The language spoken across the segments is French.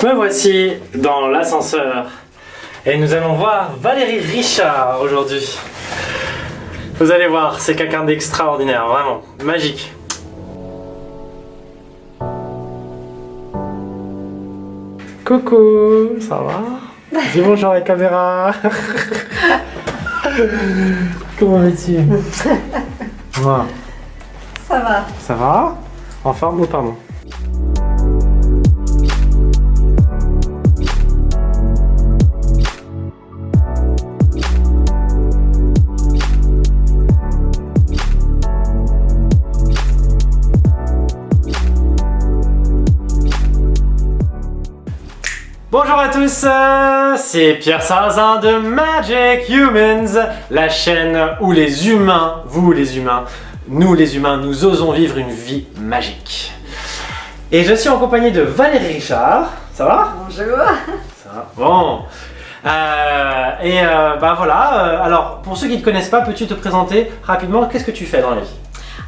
Me voici dans l'ascenseur et nous allons voir Valérie Richard aujourd'hui. Vous allez voir, c'est quelqu'un d'extraordinaire, vraiment, magique. Coucou, ça va? Dis bonjour à la caméra. Comment vas-tu? Voilà. Ça va. Ça va? En forme ou pardon? Bonjour à tous, c'est Pierre Sarrazin de Magic Humans, la chaîne où les humains, vous les humains, nous les humains, nous osons vivre une vie magique. Et je suis en compagnie de Valérie Richard, ça va? Bonjour. Ça va. Bon. Voilà, alors pour ceux qui ne te connaissent pas, peux-tu te présenter rapidement, qu'est-ce que tu fais dans la vie?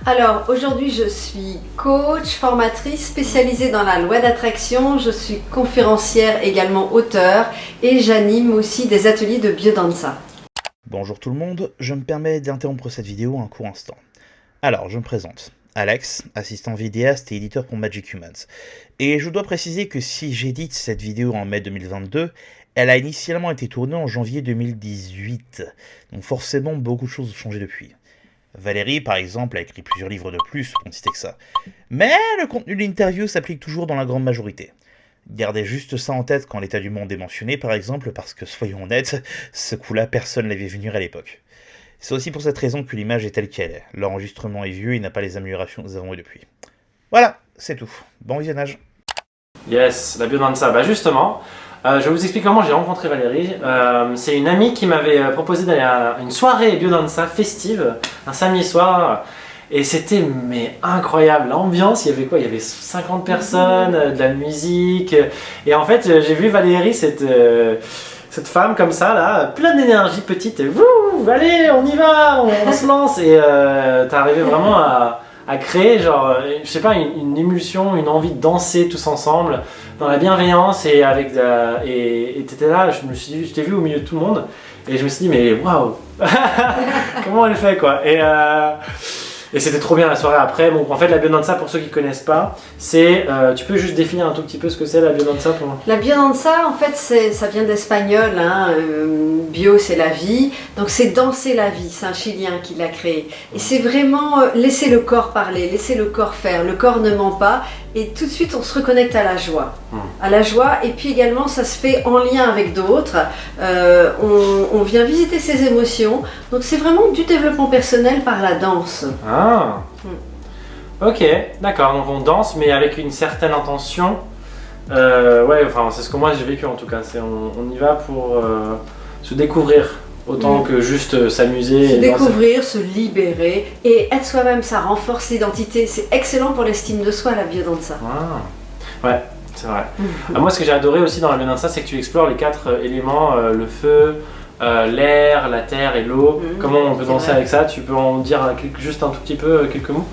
Alors aujourd'hui je suis coach, formatrice spécialisée dans la loi d'attraction, je suis conférencière également auteure et j'anime aussi des ateliers de biodanza. Bonjour tout le monde, je me permets d'interrompre cette vidéo un court instant. Alors je me présente, Alex, assistant vidéaste et éditeur pour Magic Humans. Et je dois préciser que si j'édite cette vidéo en mai 2022, elle a initialement été tournée en janvier 2018. Donc forcément beaucoup de choses ont changé depuis. Valérie, par exemple, a écrit plusieurs livres de plus, pour ne citer que ça. Mais le contenu de l'interview s'applique toujours dans la grande majorité. Gardez juste ça en tête quand l'état du monde est mentionné, par exemple, parce que, soyons honnêtes, ce coup-là, personne ne l'avait vu venir à l'époque. C'est aussi pour cette raison que l'image est telle qu'elle est. L'enregistrement est vieux et n'a pas les améliorations que nous avons eues depuis. Voilà, c'est tout. Bon visionnage. Yes, la biodanza, bah justement, je vous explique comment j'ai rencontré Valérie. C'est une amie qui m'avait proposé d'aller à une soirée biodanza festive, un samedi soir. Et c'était incroyable, l'ambiance, il y avait quoi? Il y avait 50 personnes, de la musique. Et en fait, j'ai vu Valérie, cette femme comme ça, là, pleine d'énergie, petite. Et wouh, allez, on y va, on se lance. Et t'es arrivé vraiment à créer, genre, je sais pas, une émulsion, une envie de danser tous ensemble, dans la bienveillance et avec et t'étais là, je t'ai vu au milieu de tout le monde et je me suis dit mais waouh, comment elle fait quoi. Et c'était trop bien la soirée après. Bon, en fait, la biodanza, pour ceux qui ne connaissent pas, c'est. Tu peux juste définir un tout petit peu ce que c'est la biodanza pour moi? La biodanza, en fait, ça vient d'espagnol, hein, bio c'est la vie, donc c'est danser la vie, c'est un Chilien qui l'a créé. Et c'est vraiment laisser le corps parler, laisser le corps faire, le corps ne ment pas, et tout de suite on se reconnecte à la joie. À la joie, et puis également ça se fait en lien avec d'autres, on vient visiter ses émotions, donc c'est vraiment du développement personnel par la danse. Ah. Ok, d'accord, donc on danse mais avec une certaine intention. Ouais, enfin c'est ce que moi j'ai vécu en tout cas, on y va pour se découvrir autant que juste s'amuser. Se découvrir, se libérer et être soi-même, ça renforce l'identité, c'est excellent pour l'estime de soi la biodanza. Ah. Ouais, c'est vrai. Moi ce que j'ai adoré aussi dans la biodanza c'est que tu explores les 4 éléments, le feu, l'air, la terre et l'eau. Comment on peut danser avec ça? Tu peux en dire juste un tout petit peu, quelques mots?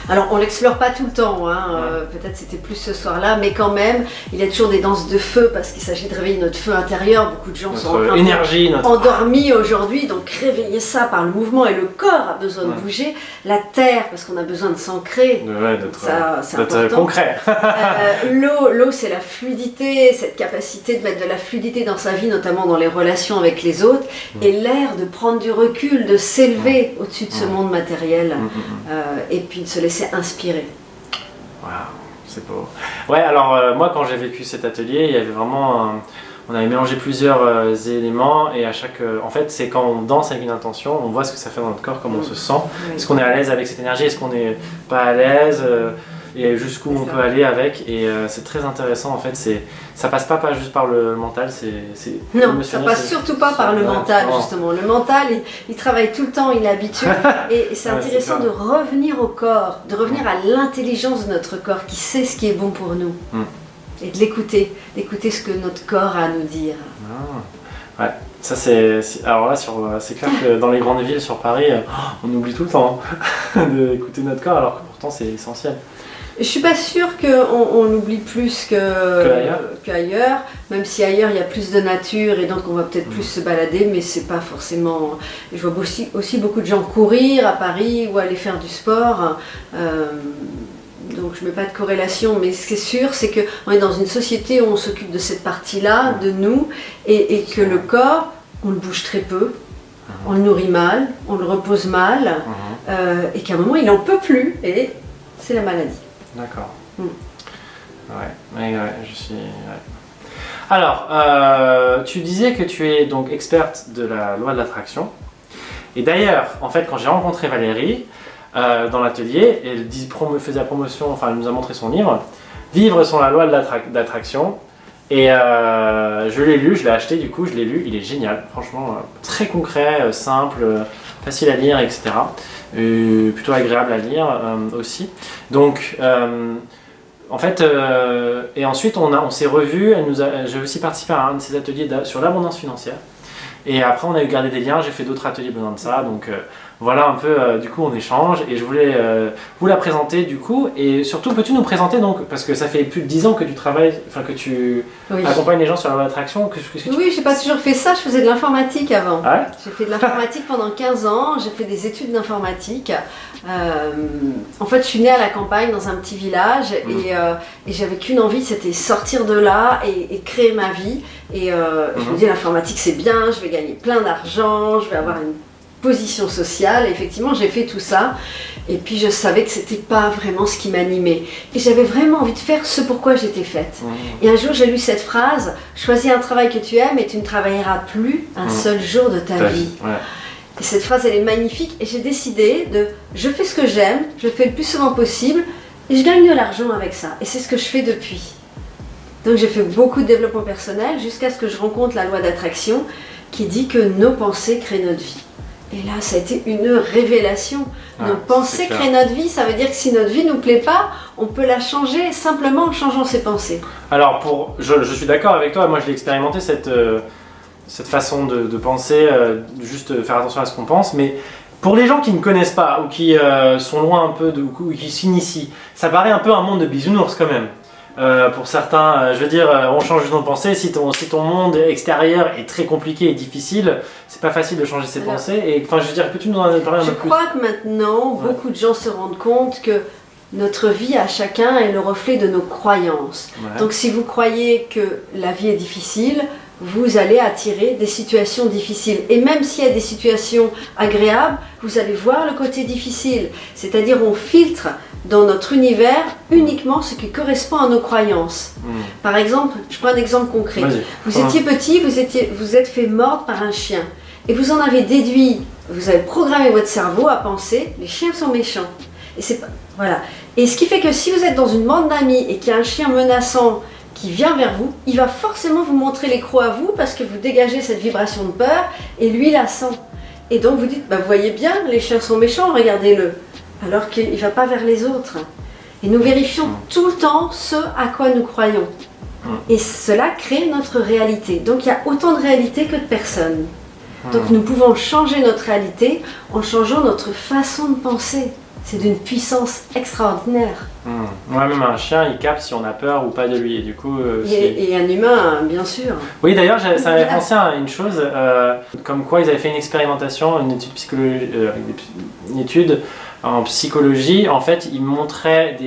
Alors on l'explore pas tout le temps, hein. Peut-être c'était plus ce soir-là, mais quand même, il y a toujours des danses de feu parce qu'il s'agit de réveiller notre feu intérieur. Beaucoup de gens sont endormis aujourd'hui, donc réveiller ça par le mouvement et le corps a besoin de bouger. La terre parce qu'on a besoin de s'ancrer, c'est important. Concret. L'eau c'est la fluidité, cette capacité de mettre de la fluidité dans sa vie, notamment dans les relations avec les autres. Et l'air de prendre du recul, de s'élever au-dessus de ce monde matériel et puis de se laisser inspirer. Waouh, c'est beau. Ouais, alors moi quand j'ai vécu cet atelier, il y avait vraiment, on avait mélangé plusieurs éléments et à chaque, en fait c'est quand on danse avec une intention, on voit ce que ça fait dans notre corps, comment on se sent, est-ce qu'on est à l'aise avec cette énergie, est-ce qu'on n'est pas à l'aise, et jusqu'où on peut aller avec, et c'est très intéressant en fait, ça passe pas juste par le mental, non, ça passe surtout pas par le mental justement, le mental il travaille tout le temps, il est habitué, et c'est intéressant de revenir au corps, de revenir à l'intelligence de notre corps qui sait ce qui est bon pour nous, et de l'écouter, d'écouter ce que notre corps a à nous dire. Ouais. Ça alors là c'est clair que dans les grandes villes sur Paris, on oublie tout le temps d'écouter notre corps alors que pourtant c'est essentiel. Je suis pas sûre qu'on oublie plus qu'ailleurs, même si ailleurs il y a plus de nature et donc on va peut-être plus se balader, mais c'est pas forcément... Je vois aussi beaucoup de gens courir à Paris ou aller faire du sport, donc je mets pas de corrélation, mais ce qui est sûr c'est qu'on est dans une société où on s'occupe de cette partie-là, de nous, et que le corps, on le bouge très peu, on le nourrit mal, on le repose mal, et qu'à un moment il en peut plus, et c'est la maladie. D'accord. Ouais, je suis... Ouais. Alors, tu disais que tu es donc experte de la loi de l'attraction. Et d'ailleurs, en fait, quand j'ai rencontré Valérie dans l'atelier, elle faisait la promotion, enfin, elle nous a montré son livre, Vivre sans la loi de l'attraction. Et je l'ai lu, je l'ai acheté, du coup, je l'ai lu. Il est génial, franchement, très concret, simple, facile à lire, etc. Plutôt agréable à lire aussi. Donc, en fait, et ensuite on s'est revus. J'ai aussi participé à un de ces ateliers sur l'abondance financière. Et après, on a eu gardé des liens. J'ai fait d'autres ateliers besoin de ça. Donc voilà un peu. Du coup, on échange. Et je voulais vous la présenter du coup. Et surtout, peux-tu nous présenter donc, parce que ça fait plus de 10 ans que tu travailles, enfin que tu accompagnes les gens sur la loi d'attraction. Oui, j'ai pas toujours fait ça. Je faisais de l'informatique avant. Ah ouais, j'ai fait de l'informatique pendant 15 ans. J'ai fait des études d'informatique. En fait, je suis née à la campagne dans un petit village et j'avais qu'une envie, c'était sortir de là et créer ma vie. Et je me dis, l'informatique c'est bien, je vais gagner plein d'argent, je vais avoir une position sociale. Et effectivement, j'ai fait tout ça. Et puis, je savais que c'était pas vraiment ce qui m'animait. Et j'avais vraiment envie de faire ce pourquoi j'étais faite. Et un jour, j'ai lu cette phrase, choisis un travail que tu aimes et tu ne travailleras plus un seul jour de ta vie. Et cette phrase, elle est magnifique. Et j'ai décidé je fais ce que j'aime, je le fais le plus souvent possible et je gagne de l'argent avec ça. Et c'est ce que je fais depuis. Donc j'ai fait beaucoup de développement personnel jusqu'à ce que je rencontre la loi d'attraction qui dit que nos pensées créent notre vie. Et là, ça a été une révélation. Nos pensées créent notre vie, ça veut dire que si notre vie ne nous plaît pas, on peut la changer simplement en changeant ses pensées. Alors, je suis d'accord avec toi, moi je l'ai expérimenté cette façon de penser, juste faire attention à ce qu'on pense, mais pour les gens qui ne connaissent pas ou qui sont loin un peu ou qui s'initient, ça paraît un peu un monde de bisounours quand même. Pour certains, je veux dire, on change nos pensées. Si ton monde extérieur est très compliqué et difficile, c'est pas facile de changer ses pensées. Et enfin, je veux dire, peux-tu nous en parler un peu plus ? Je crois que maintenant, beaucoup de gens se rendent compte que notre vie à chacun est le reflet de nos croyances. Donc, si vous croyez que la vie est difficile, vous allez attirer des situations difficiles. Et même s'il y a des situations agréables, vous allez voir le côté difficile. C'est-à-dire, on filtre dans notre univers uniquement ce qui correspond à nos croyances. Par exemple, je prends un exemple concret. Vous étiez petit, vous êtes fait mordre par un chien. Et vous en avez déduit, vous avez programmé votre cerveau à penser, les chiens sont méchants. Et c'est pas, voilà. Et ce qui fait que si vous êtes dans une bande d'amis et qu'il y a un chien menaçant qui vient vers vous, il va forcément vous montrer les crocs à vous parce que vous dégagez cette vibration de peur et lui la sent. Et donc vous dites, vous voyez bien, les chiens sont méchants, regardez-le. Alors qu'il ne va pas vers les autres. Et nous vérifions tout le temps ce à quoi nous croyons. Et cela crée notre réalité. Donc il y a autant de réalité que de personnes. Donc nous pouvons changer notre réalité en changeant notre façon de penser. C'est d'une puissance extraordinaire. Ouais, même un chien, il capte si on a peur ou pas de lui. Et du coup, et un humain, bien sûr. Oui, d'ailleurs, ça m'avait pensé à une chose, comme quoi ils avaient fait une expérimentation, une étude en psychologie. En fait, ils montraient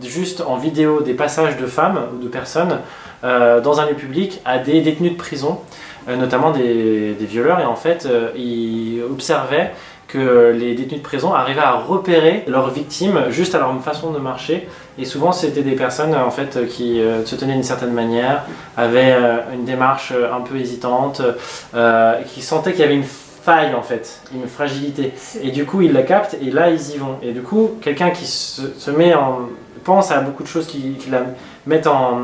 juste en vidéo des passages de femmes ou de personnes dans un lieu public à des détenus de prison, notamment des violeurs. Et en fait, ils observaient que les détenus de prison arrivaient à repérer leurs victimes juste à leur façon de marcher. Et souvent, c'était des personnes en fait, qui se tenaient d'une certaine manière, avaient une démarche un peu hésitante, qui sentaient qu'il y avait une faille en fait, une fragilité. Et du coup, ils la captent et là, ils y vont. Et du coup, quelqu'un qui pense à beaucoup de choses qui la mettent en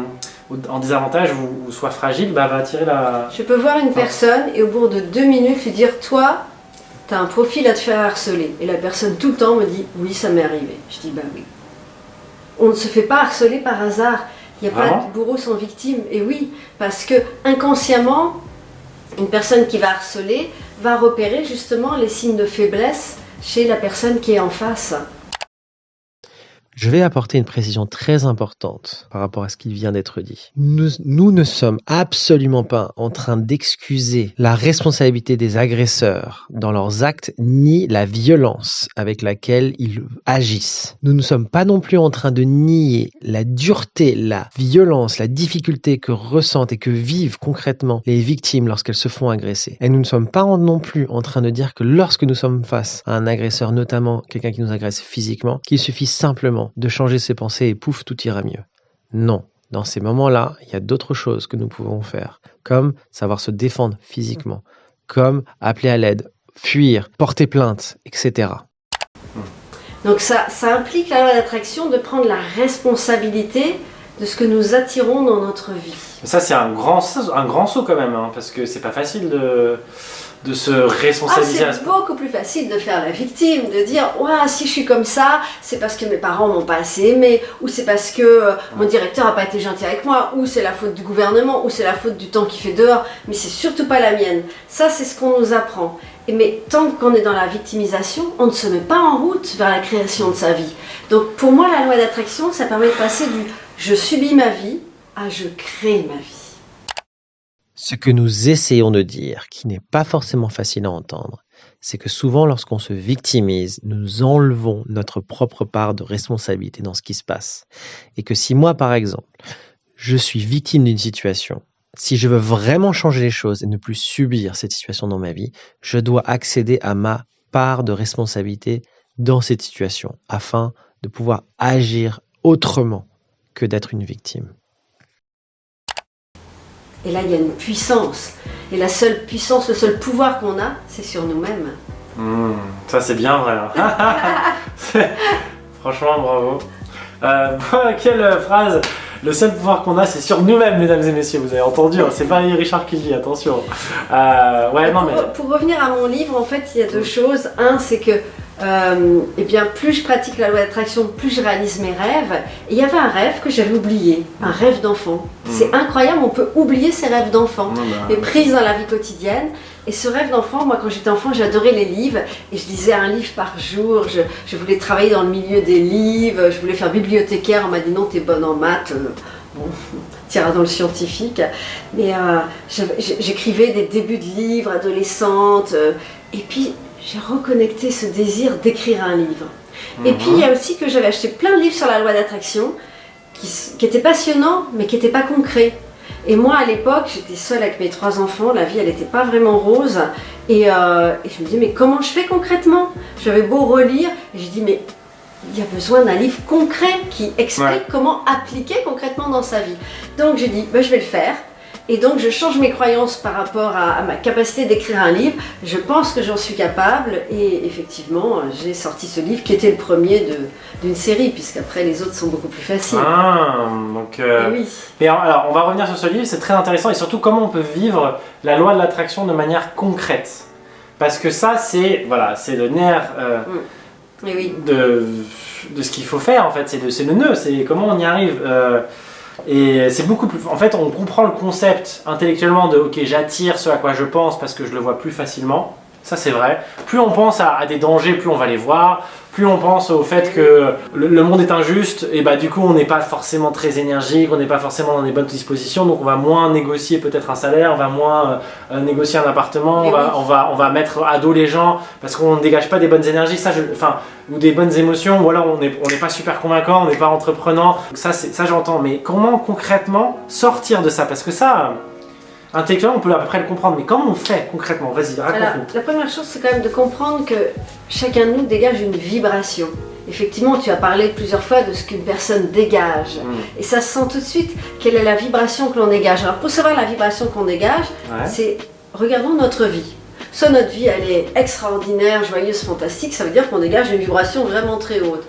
désavantage ou soit fragile, va attirer la... Je peux voir une personne et au bout de 2 minutes lui dire, toi, tu as un profil à te faire harceler. Et la personne tout le temps me dit, oui, ça m'est arrivé. Je dis, oui. On ne se fait pas harceler par hasard. Il n'y a pas de bourreau sans victime. Et oui, parce que inconsciemment, une personne qui va harceler va repérer justement les signes de faiblesse chez la personne qui est en face. Je vais apporter une précision très importante par rapport à ce qui vient d'être dit. Nous ne sommes absolument pas en train d'excuser la responsabilité des agresseurs dans leurs actes ni la violence avec laquelle ils agissent. Nous ne sommes pas non plus en train de nier la dureté, la violence, la difficulté que ressentent et que vivent concrètement les victimes lorsqu'elles se font agresser. Et nous ne sommes pas non plus en train de dire que lorsque nous sommes face à un agresseur, notamment quelqu'un qui nous agresse physiquement, qu'il suffit simplement de changer ses pensées et pouf, tout ira mieux. Non, dans ces moments-là, il y a d'autres choses que nous pouvons faire, comme savoir se défendre physiquement, comme appeler à l'aide, fuir, porter plainte, etc. Donc ça implique la loi d'attraction de prendre la responsabilité de ce que nous attirons dans notre vie. Ça, c'est un grand saut quand même, hein, parce que c'est pas facile de se responsabiliser. C'est beaucoup plus facile de faire la victime, de dire « Ouais, si je suis comme ça, c'est parce que mes parents m'ont pas assez aimé, ou c'est parce que mon directeur a pas été gentil avec moi, ou c'est la faute du gouvernement, ou c'est la faute du temps qu'il fait dehors, mais c'est surtout pas la mienne. » Ça, c'est ce qu'on nous apprend. Mais tant qu'on est dans la victimisation, on ne se met pas en route vers la création de sa vie. Donc pour moi, la loi d'attraction, ça permet de passer du « je subis ma vie » à « je crée ma vie ». Ce que nous essayons de dire, qui n'est pas forcément facile à entendre, c'est que souvent lorsqu'on se victimise, nous enlevons notre propre part de responsabilité dans ce qui se passe. Et que si moi, par exemple, je suis victime d'une situation, si je veux vraiment changer les choses et ne plus subir cette situation dans ma vie, je dois accéder à ma part de responsabilité dans cette situation, afin de pouvoir agir autrement que d'être une victime. Et là, il y a une puissance. Et la seule puissance, le seul pouvoir qu'on a, c'est sur nous-mêmes. Ça, c'est bien vrai. Hein. Franchement, bravo. Quelle phrase. Le seul pouvoir qu'on a, c'est sur nous-mêmes, mesdames et messieurs. Vous avez entendu, hein, c'est pas Richard qui le dit, attention. Pour revenir à mon livre, en fait, il y a deux choses. Un, c'est que plus je pratique la loi d'attraction, plus je réalise mes rêves. Et il y avait un rêve que j'avais oublié, un rêve d'enfant. C'est incroyable, on peut oublier ses rêves d'enfant, mais prise dans la vie quotidienne. Et ce rêve d'enfant, moi quand j'étais enfant, j'adorais les livres et je lisais un livre par jour. Je voulais travailler dans le milieu des livres, je voulais faire bibliothécaire. On m'a dit non, t'es bonne en maths. Bon, t'iras dans le scientifique. Mais j'écrivais des débuts de livres, adolescente. Et puis j'ai reconnecté ce désir d'écrire un livre. Et puis il y a aussi que j'avais acheté plein de livres sur la loi d'attraction qui étaient passionnants mais qui n'étaient pas concrets. Et moi à l'époque j'étais seule avec mes 3 enfants, la vie elle n'était pas vraiment rose et je me dis mais comment je fais concrètement? J'avais beau relire et je dis mais il y a besoin d'un livre concret qui explique comment appliquer concrètement dans sa vie. Donc j'ai dit je vais le faire. Et donc je change mes croyances par rapport à ma capacité d'écrire un livre. Je pense que j'en suis capable et effectivement j'ai sorti ce livre qui était le premier d'une série puisqu'après les autres sont beaucoup plus faciles. Oui. Et alors on va revenir sur ce livre, c'est très intéressant et surtout comment on peut vivre la loi de l'attraction de manière concrète. Parce que ça c'est le nerf de ce qu'il faut faire en fait, c'est le nœud, c'est comment on y arrive. Et c'est beaucoup plus... En fait, on comprend le concept intellectuellement de « Ok, j'attire ce à quoi je pense parce que je le vois plus facilement. » Ça, c'est vrai. Plus on pense à des dangers, plus on va les voir. Plus on pense au fait que le monde est injuste, et du coup, on n'est pas forcément très énergique, on n'est pas forcément dans des bonnes dispositions, donc on va moins négocier peut-être un salaire, on va moins négocier un appartement, on va mettre à dos les gens parce qu'on ne dégage pas des bonnes énergies. Ou des bonnes émotions, ou alors on n'est pas super convaincant, on n'est pas entreprenant. Ça j'entends, mais comment concrètement sortir de ça? Parce que ça, intellectuellement, on peut à peu près le comprendre, mais comment on fait concrètement? Vas-y, raconte-nous. La première chose, c'est quand même de comprendre que chacun de nous dégage une vibration. Effectivement, tu as parlé plusieurs fois de ce qu'une personne dégage. Et ça se sent tout de suite quelle est la vibration que l'on dégage. Alors pour savoir la vibration qu'on dégage, c'est regardons notre vie. Soit notre vie elle est extraordinaire, joyeuse, fantastique, ça veut dire qu'on dégage une vibration vraiment très haute.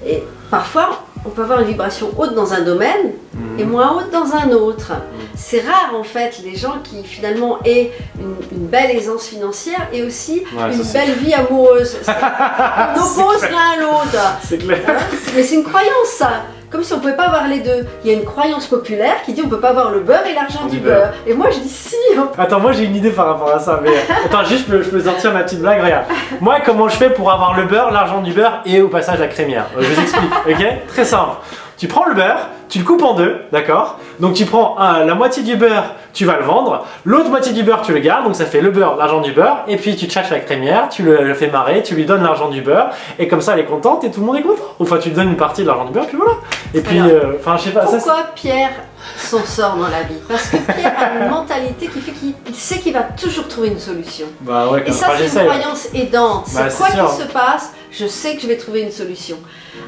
Et parfois, on peut avoir une vibration haute dans un domaine et moins haute dans un autre. C'est rare en fait les gens qui finalement aient une belle aisance financière et aussi une belle vie amoureuse. On oppose l'un à l'autre. C'est clair. Mais c'est une croyance ça. comme si on ne pouvait pas avoir les deux. Il y a une croyance populaire qui dit on ne peut pas avoir le beurre et l'argent du beurre. Et moi je dis si. Attends, moi j'ai une idée par rapport à ça. Mais attends, juste je peux sortir ma petite blague. Regarde. Moi, comment je fais pour avoir le beurre, l'argent du beurre et au passage la crémière? Je vous explique, ok? Très simple. Tu prends le beurre, tu le coupes en deux, d'accord? Donc tu prends la moitié du beurre, tu vas le vendre. L'autre moitié du beurre, tu le gardes. Donc ça fait le beurre, l'argent du beurre. Et puis tu tchatches la crémière, tu le fais marrer, tu lui donnes l'argent du beurre. Et comme ça, elle est contente et tout le monde est content. Enfin, tu lui donnes une partie de l'argent du beurre, puis voilà. Et puis, enfin, je sais pas. Pourquoi Pierre s'en sort dans la vie? Parce que Pierre a une mentalité qui fait qu'il sait qu'il va toujours trouver une solution. Bah ouais, et ça, c'est une croyance aidante. Bah, c'est quoi qu'il se passe, je sais que je vais trouver une solution.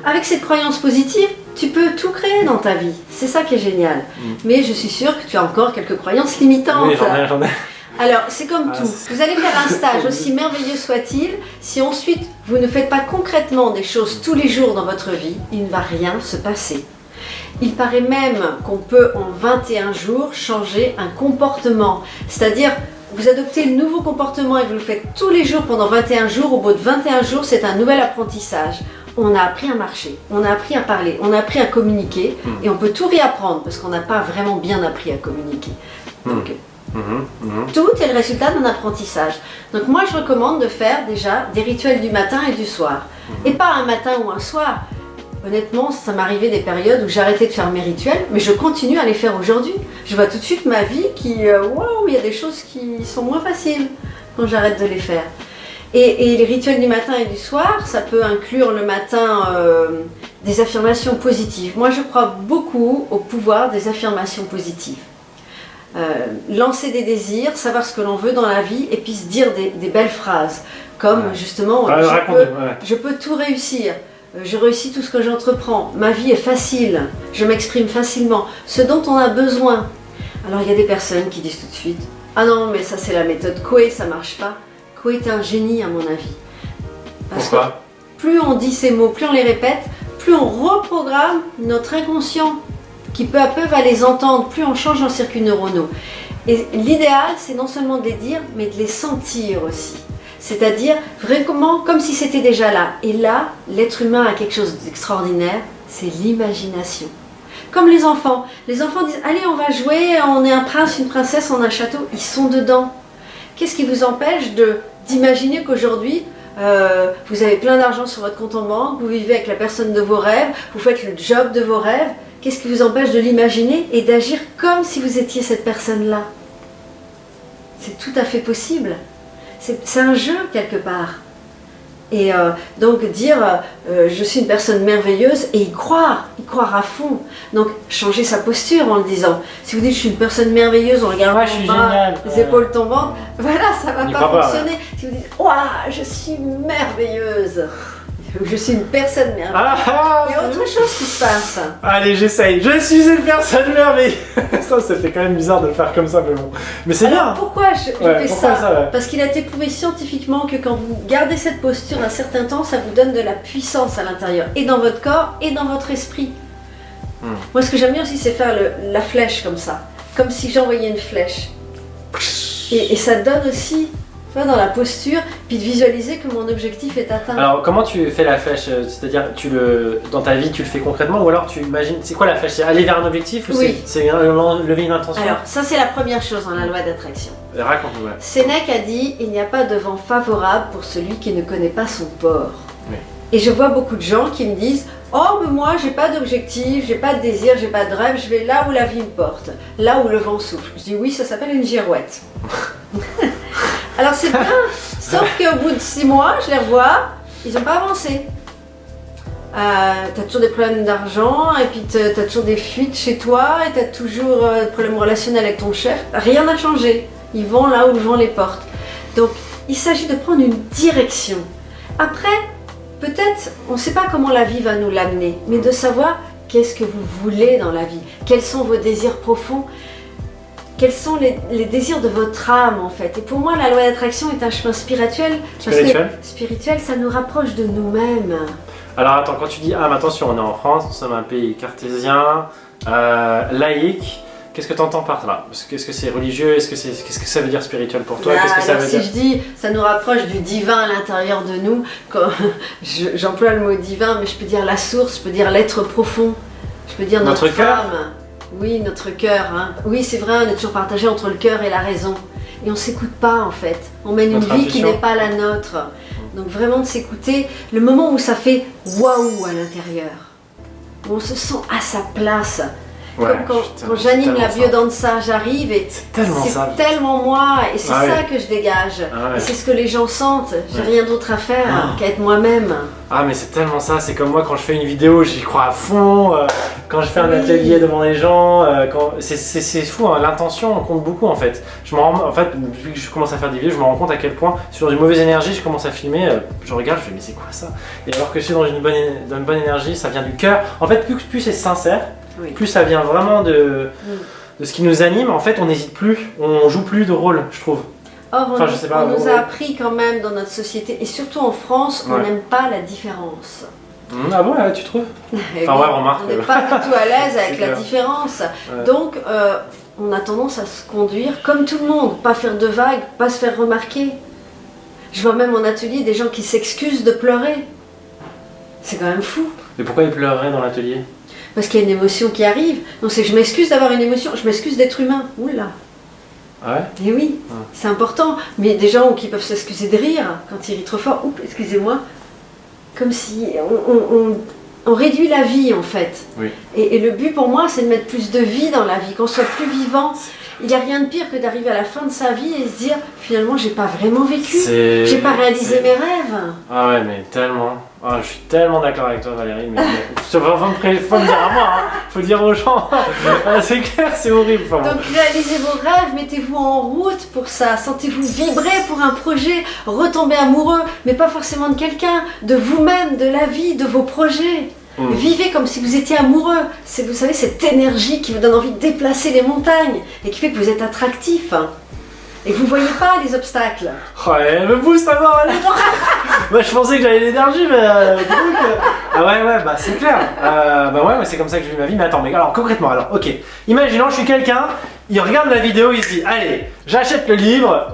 Avec cette croyance positive, tu peux tout créer dans ta vie. C'est ça qui est génial. Mais je suis sûre que tu as encore quelques croyances limitantes. Oui, j'en ai. Alors, c'est comme tout. Vous allez faire un stage, aussi merveilleux soit-il, si ensuite vous ne faites pas concrètement des choses tous les jours dans votre vie, il ne va rien se passer. Il paraît même qu'on peut en 21 jours changer un comportement. C'est-à-dire, vous adoptez le nouveau comportement et vous le faites tous les jours pendant 21 jours. Au bout de 21 jours, c'est un nouvel apprentissage. On a appris à marcher, on a appris à parler, on a appris à communiquer et on peut tout réapprendre parce qu'on n'a pas vraiment bien appris à communiquer. Donc, tout est le résultat d'un apprentissage. Donc moi, je recommande de faire déjà des rituels du matin et du soir. Et pas un matin ou un soir. Honnêtement, ça m'est arrivé des périodes où j'arrêtais de faire mes rituels, mais je continue à les faire aujourd'hui. Je vois tout de suite ma vie qui, waouh, il y a des choses qui sont moins faciles quand j'arrête de les faire. Et les rituels du matin et du soir, ça peut inclure le matin des affirmations positives. Moi, je crois beaucoup au pouvoir des affirmations positives. Lancer des désirs, savoir ce que l'on veut dans la vie et puis se dire des belles phrases. Comme justement, je peux tout réussir. Je réussis tout ce que j'entreprends. Ma vie est facile. Je m'exprime facilement. Ce dont on a besoin. Alors, il y a des personnes qui disent tout de suite « Ah non, mais ça, c'est la méthode Coué, ça marche pas. » Coué est un génie, à mon avis. Parce que plus on dit ces mots, plus on les répète, plus on reprogramme notre inconscient, qui peu à peu va les entendre, plus on change nos circuits neuronaux. Et l'idéal, c'est non seulement de les dire, mais de les sentir aussi. C'est-à-dire vraiment comme si c'était déjà là. Et là, l'être humain a quelque chose d'extraordinaire, c'est l'imagination. Comme les enfants. Les enfants disent, allez, on va jouer, on est un prince, une princesse, on a un château. Ils sont dedans. Qu'est-ce qui vous empêche d'imaginer qu'aujourd'hui, vous avez plein d'argent sur votre compte en banque, vous vivez avec la personne de vos rêves, vous faites le job de vos rêves. Qu'est-ce qui vous empêche de l'imaginer et d'agir comme si vous étiez cette personne-là? C'est tout à fait possible. C'est un jeu quelque part. Et donc dire je suis une personne merveilleuse et y croire à fond. Donc changer sa posture en le disant. Si vous dites je suis une personne merveilleuse en regardant les épaules tombantes, voilà, ça va pas fonctionner. Si vous dites je suis merveilleuse. Je suis une personne merveilleuse. Il y a autre chose qui se passe. Allez, j'essaye. Je suis une personne merveilleuse. Ça fait quand même bizarre de le faire comme ça, mais bon. Mais c'est bien. Pourquoi je fais ça, Parce qu'il a été prouvé scientifiquement que quand vous gardez cette posture un certain temps, ça vous donne de la puissance à l'intérieur, et dans votre corps, et dans votre esprit. Moi, ce que j'aime bien aussi, c'est faire la flèche comme ça. Comme si j'envoyais une flèche. Et ça donne aussi... dans la posture, puis de visualiser que mon objectif est atteint. Alors, comment tu fais la flèche? C'est-à-dire, dans ta vie, tu le fais concrètement ou alors tu imagines... C'est quoi la flèche? C'est aller vers un objectif ou c'est lever une intention? Alors, ça c'est la première chose dans la loi d'attraction. Raconte-nous. Sénèque a dit, il n'y a pas de vent favorable pour celui qui ne connaît pas son port. Oui. Et je vois beaucoup de gens qui me disent, oh mais moi j'ai pas d'objectif, j'ai pas de désir, j'ai pas de rêve, je vais là où la vie me porte, là où le vent souffle. Je dis oui, ça s'appelle une girouette. Alors c'est bien, sauf qu'au bout de 6 mois, je les revois, ils n'ont pas avancé. T'as toujours des problèmes d'argent, et puis t'as toujours des fuites chez toi, et t'as toujours des problèmes relationnels avec ton chef. Rien n'a changé, ils vont là où le vent les porte. Donc il s'agit de prendre une direction. Après, peut-être, on ne sait pas comment la vie va nous l'amener, mais de savoir qu'est-ce que vous voulez dans la vie, quels sont vos désirs profonds. Quels sont les désirs de votre âme en fait. Et pour moi, la loi d'attraction est un chemin spirituel. Spirituel, ça nous rapproche de nous-mêmes. Alors attends, quand tu dis âme, attention, on est en France, nous sommes un pays cartésien, laïque. Qu'est-ce que tu entends par là? Qu'est-ce que c'est religieux? Qu'est-ce que ça veut dire spirituel pour toi? Qu'est-ce que ça veut dire? Si je dis ça nous rapproche du divin à l'intérieur de nous, j'emploie le mot divin, mais je peux dire la source, je peux dire l'être profond. je peux dire Notre notre cœur. âme. Oui, notre cœur. Hein. Oui, c'est vrai, on est toujours partagé entre le cœur et la raison. Et on s'écoute pas en fait. On mène une Notre vie qui intuition. n'est pas la nôtre. Donc vraiment de s'écouter, le moment où ça fait waouh à l'intérieur, où on se sent à sa place. Ouais, Comme putain, quand c'est j'anime la tellement ça. biodanza, j'arrive et C'est tellement ça. c'est tellement moi et c'est Ah ça ouais. que je dégage. Ah ouais. Et c'est ce que les gens sentent. J'ai Ouais. rien d'autre à faire Ah. qu'à être moi-même. Ah mais c'est tellement ça, c'est comme moi quand je fais une vidéo, j'y crois à fond, quand je fais un Oui. atelier devant les gens, c'est fou, hein, l'intention compte beaucoup en fait. En fait, depuis que je commence à faire des vidéos, je me rends compte à quel point sur une mauvaise énergie, je commence à filmer, je regarde, je fais mais c'est quoi ça? Et alors que je suis dans une bonne énergie, ça vient du cœur. En fait, plus c'est sincère, Oui. plus ça vient vraiment de ce qui nous anime, en fait on n'hésite plus, on joue plus de rôle, je trouve. Or, Enfin, je sais pas, on nous ouais. a appris quand même dans notre société, et surtout en France, on Ouais. n'aime pas la différence. Ah bon, ouais, tu trouves? Et Enfin, ouais, remarque. On n'est pas du tout à l'aise avec C'est la clair. différence. Ouais. Donc, on a tendance à se conduire comme tout le monde, pas faire de vagues, pas se faire remarquer. Je vois même en atelier des gens qui s'excusent de pleurer. C'est quand même fou. Et pourquoi ils pleureraient dans l'atelier? Parce qu'il y a une émotion qui arrive. Donc c'est je m'excuse d'avoir une émotion, je m'excuse d'être humain. Oula. Ah ouais? Et oui, Ouais. c'est important. Mais des gens qui peuvent s'excuser de rire quand ils rient trop fort. Oups, excusez-moi. Comme si on réduit la vie en fait. Oui. Et le but pour moi, c'est de mettre plus de vie dans la vie, qu'on soit plus vivant. Il n'y a rien de pire que d'arriver à la fin de sa vie et se dire finalement, j'ai pas vraiment vécu. J'ai pas réalisé mes rêves. Ah ouais, mais tellement. Ah, je suis tellement d'accord avec toi, Valérie. Mais faut me dire à moi, hein. Faut le dire aux gens. Ah, c'est clair, c'est horrible. Enfin, bon. Donc réalisez vos rêves, mettez-vous en route pour ça, sentez-vous vibrer pour un projet, retomber amoureux, mais pas forcément de quelqu'un, de vous-même, de la vie, de vos projets. Vivez comme si vous étiez amoureux. C'est, vous savez, cette énergie qui vous donne envie de déplacer les montagnes et qui fait que vous êtes attractif. Hein. Et que vous voyez pas les obstacles. Oh, elle me booste à mort, elle. Bah, je pensais que j'avais l'énergie, mais dis donc, ah ouais, bah c'est clair. Bah ouais, c'est comme ça que je vis ma vie. Mais attends, mais alors concrètement, alors, ok. Imaginons, je suis quelqu'un, il regarde la vidéo, il se dit, allez, j'achète le livre,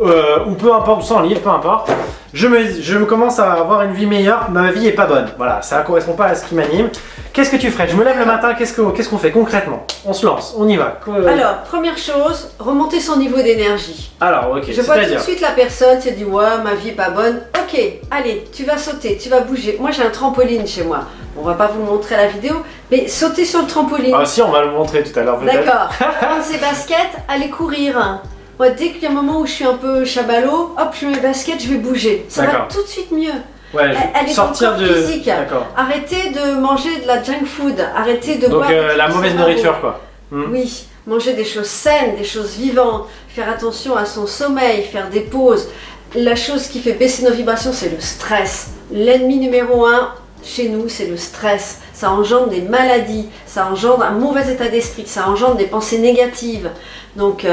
ou peu importe, ou sans livre, peu importe. Je commence à avoir une vie meilleure, ma vie est pas bonne. Voilà, ça correspond pas à ce qui m'anime. Qu'est-ce que tu ferais? Je me lève le matin, qu'est-ce qu'on fait concrètement? On se lance, on y va. Alors, première chose, remonter son niveau d'énergie. Alors, ok, Je vois tout de c'est-à-dire. suite la personne se dit ouais, ma vie est pas bonne. Ok, allez, tu vas sauter, tu vas bouger. Moi j'ai un trampoline chez moi. On va pas vous montrer à la vidéo, mais sauter sur le trampoline. Ah si, on va le montrer tout à l'heure peut-être. D'accord. Prendre ses baskets, aller courir. Moi, dès qu'il y a un moment où je suis un peu chabalot, hop, je mets mes baskets, je vais bouger. Ça va D'accord. tout de suite mieux. Ouais, Elle est sortir dans le de. corps physique. D'accord. Arrêtez de manger de la junk food. Arrêtez de Donc boire. des la trucs mauvaise qui sont pas nourriture quoi. bons. Oui, manger des choses saines, des choses vivantes. Faire attention à son sommeil, faire des pauses. La chose qui fait baisser nos vibrations, c'est le stress. L'ennemi numéro 1 chez nous, c'est le stress. Ça engendre des maladies, ça engendre un mauvais état d'esprit, ça engendre des pensées négatives. Donc,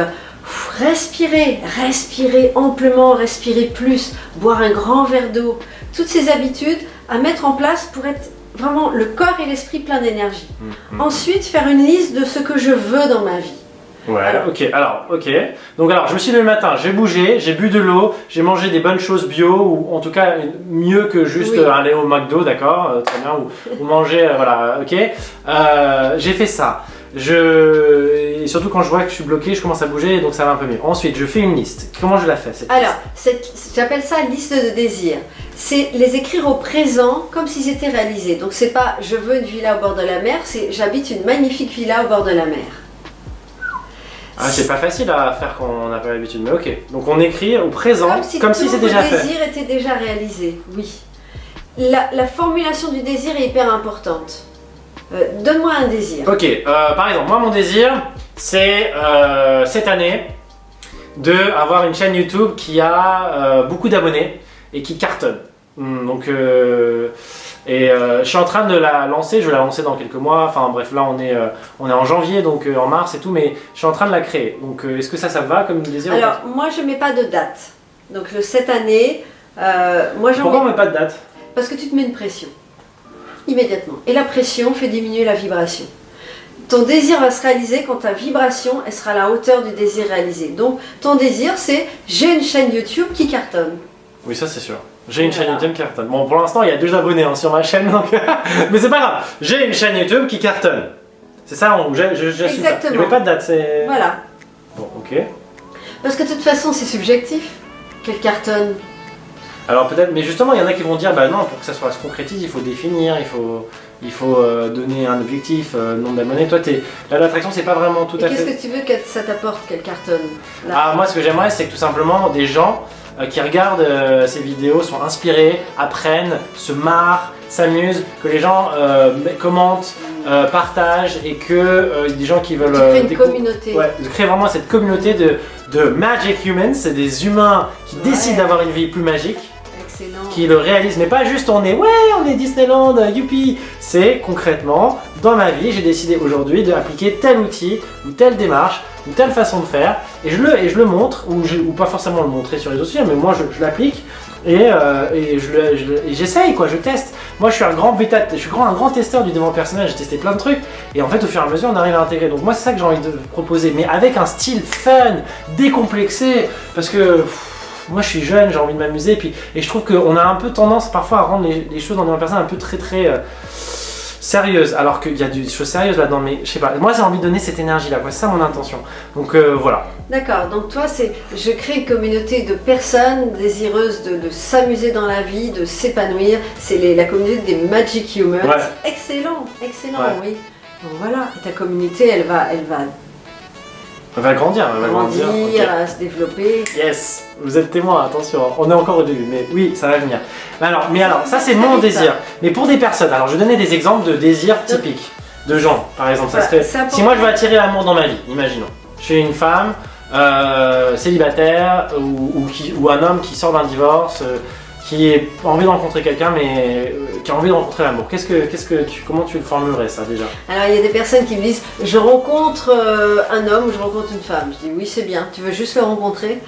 respirez amplement, respirez plus, boire un grand verre d'eau. Toutes ces habitudes à mettre en place pour être vraiment le corps et l'esprit plein d'énergie. Ensuite, faire une liste de ce que je veux dans ma vie. Ouais, Alors. ok. Donc alors, je me suis levé le matin, j'ai bougé, j'ai bu de l'eau, j'ai mangé des bonnes choses bio, ou en tout cas mieux que juste Oui. aller au McDo, d'accord, très bien, ou manger, voilà, ok. J'ai fait ça. Et surtout quand je vois que je suis bloqué, je commence à bouger, donc ça va un peu mieux. Ensuite, je fais une liste. Comment je la fais cette Alors, liste j'appelle ça liste de désirs. C'est les écrire au présent comme s'ils étaient réalisés. Donc c'est pas je veux une villa au bord de la mer, c'est j'habite une magnifique villa au bord de la mer. Ah, c'est pas facile à faire quand on n'a pas l'habitude, mais ok. Donc on écrit au présent, comme si tous c'était vos déjà fait. désirs étaient déjà réalisés, oui. La formulation du désir est hyper importante. Donne-moi un désir. Ok, par exemple, moi mon désir, c'est cette année de avoir une chaîne YouTube qui a beaucoup d'abonnés et qui cartonne. Donc, je suis en train de la lancer, je vais la lancer dans quelques mois, enfin bref, là on est en janvier, donc en mars et tout, mais je suis en train de la créer. Donc est-ce que ça va comme désir? ou Alors, pas moi je mets pas de date. Donc cette année, moi j'en Pourquoi on mets... met pas de date? Parce que tu te mets une pression. Immédiatement. Et la pression fait diminuer la vibration. Ton désir va se réaliser quand ta vibration elle sera à la hauteur du désir réalisé. Donc ton désir c'est j'ai une chaîne YouTube qui cartonne. Oui, ça c'est sûr. J'ai une chaîne Voilà. YouTube qui cartonne. Bon, pour l'instant, il y a 2 abonnés hein, sur ma chaîne, donc... mais c'est pas grave. J'ai une chaîne YouTube qui cartonne. C'est ça, j'assume pas. Exactement. Je mets pas de date, c'est... Voilà. Bon, ok. Parce que de toute façon, c'est subjectif. Quelle cartonne. Alors peut-être, mais justement, il y en a qui vont dire, bah non, pour que ça soit se concrétise, il faut définir, il faut donner un objectif, nombre d'abonnés. Toi, là, l'attraction, c'est pas vraiment tout à Qu'est-ce fait... que tu veux que ça t'apporte, quelle cartonne là? Ah, moi, ce que j'aimerais, c'est que tout simplement, des gens qui regardent ces vidéos sont inspirés, apprennent, se marrent, s'amusent, que les gens commentent, partagent et que des gens qui veulent... Tu crées une communauté. Ouais, de créer vraiment cette communauté de Magic Humans, c'est des humains qui décident d'avoir une vie plus magique. Excellent. Qui le réalisent, mais pas juste on est Disneyland, youpi. C'est concrètement, dans ma vie, j'ai décidé aujourd'hui d'appliquer tel outil, ou telle démarche, ou telle façon de faire, et je le montre, ou pas forcément le montrer sur les autres sujets, mais moi je l'applique, et j'essaye quoi, je teste. Moi je suis un grand testeur du développement personnel, j'ai testé plein de trucs, et en fait au fur et à mesure on arrive à intégrer. Donc moi c'est ça que j'ai envie de proposer, mais avec un style fun, décomplexé, parce que... moi je suis jeune, j'ai envie de m'amuser, et je trouve qu'on a un peu tendance parfois à rendre les choses dans les personnes un peu très sérieuses, alors qu'il y a des choses sérieuses là-dedans, mais je sais pas, moi j'ai envie de donner cette énergie là, c'est ça mon intention, donc voilà. D'accord, donc toi c'est, je crée une communauté de personnes désireuses de s'amuser dans la vie, de s'épanouir, c'est la communauté des Magic Humans. Ouais. Excellent, excellent, Ouais. oui. Donc voilà, et ta communauté elle va Elle va grandir, grandir, ok. se développer. Yes, vous êtes témoin, attention, on est encore au début, mais oui, ça va venir. Mais alors, ça c'est mon désir. Mais pour des personnes, alors je vais donner des exemples de désirs typiques de gens, par exemple. Ça serait, si moi je veux attirer l'amour dans ma vie, imaginons, je suis une femme célibataire ou un homme qui sort d'un divorce, qui a envie de rencontrer quelqu'un, mais qui a envie de rencontrer l'amour. Comment tu le formulerais ça déjà? Alors il y a des personnes qui me disent je rencontre un homme ou je rencontre une femme. Je dis oui c'est bien, tu veux juste le rencontrer.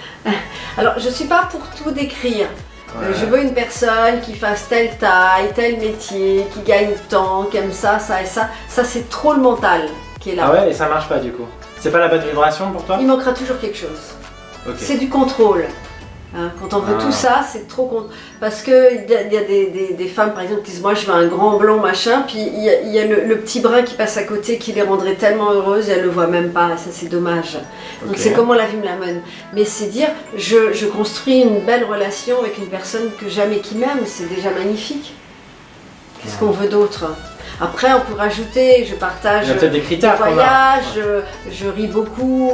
Alors je suis pas pour tout décrire. Je veux une personne qui fasse telle taille, tel métier, qui gagne tant, qui aime ça, ça et ça. Ça c'est trop le mental qui est là. Ah ouais, et ça marche pas du coup? C'est pas la bonne vibration pour toi? Il manquera toujours quelque chose. Ok. C'est du contrôle. Hein, quand on veut tout ça, c'est trop parce que il y a des femmes par exemple qui disent moi je veux un grand blond machin, puis il y a le petit brin qui passe à côté qui les rendrait tellement heureuses et elles le voient même pas, ça c'est dommage. Donc c'est comment la vie me l'amène. Mais c'est dire je construis une belle relation avec une personne que j'aime et qui m'aime, c'est déjà magnifique. Qu'est-ce qu'on veut d'autre? Après, on peut rajouter, je partage il y a peut-être des critères des voyages, je ris beaucoup,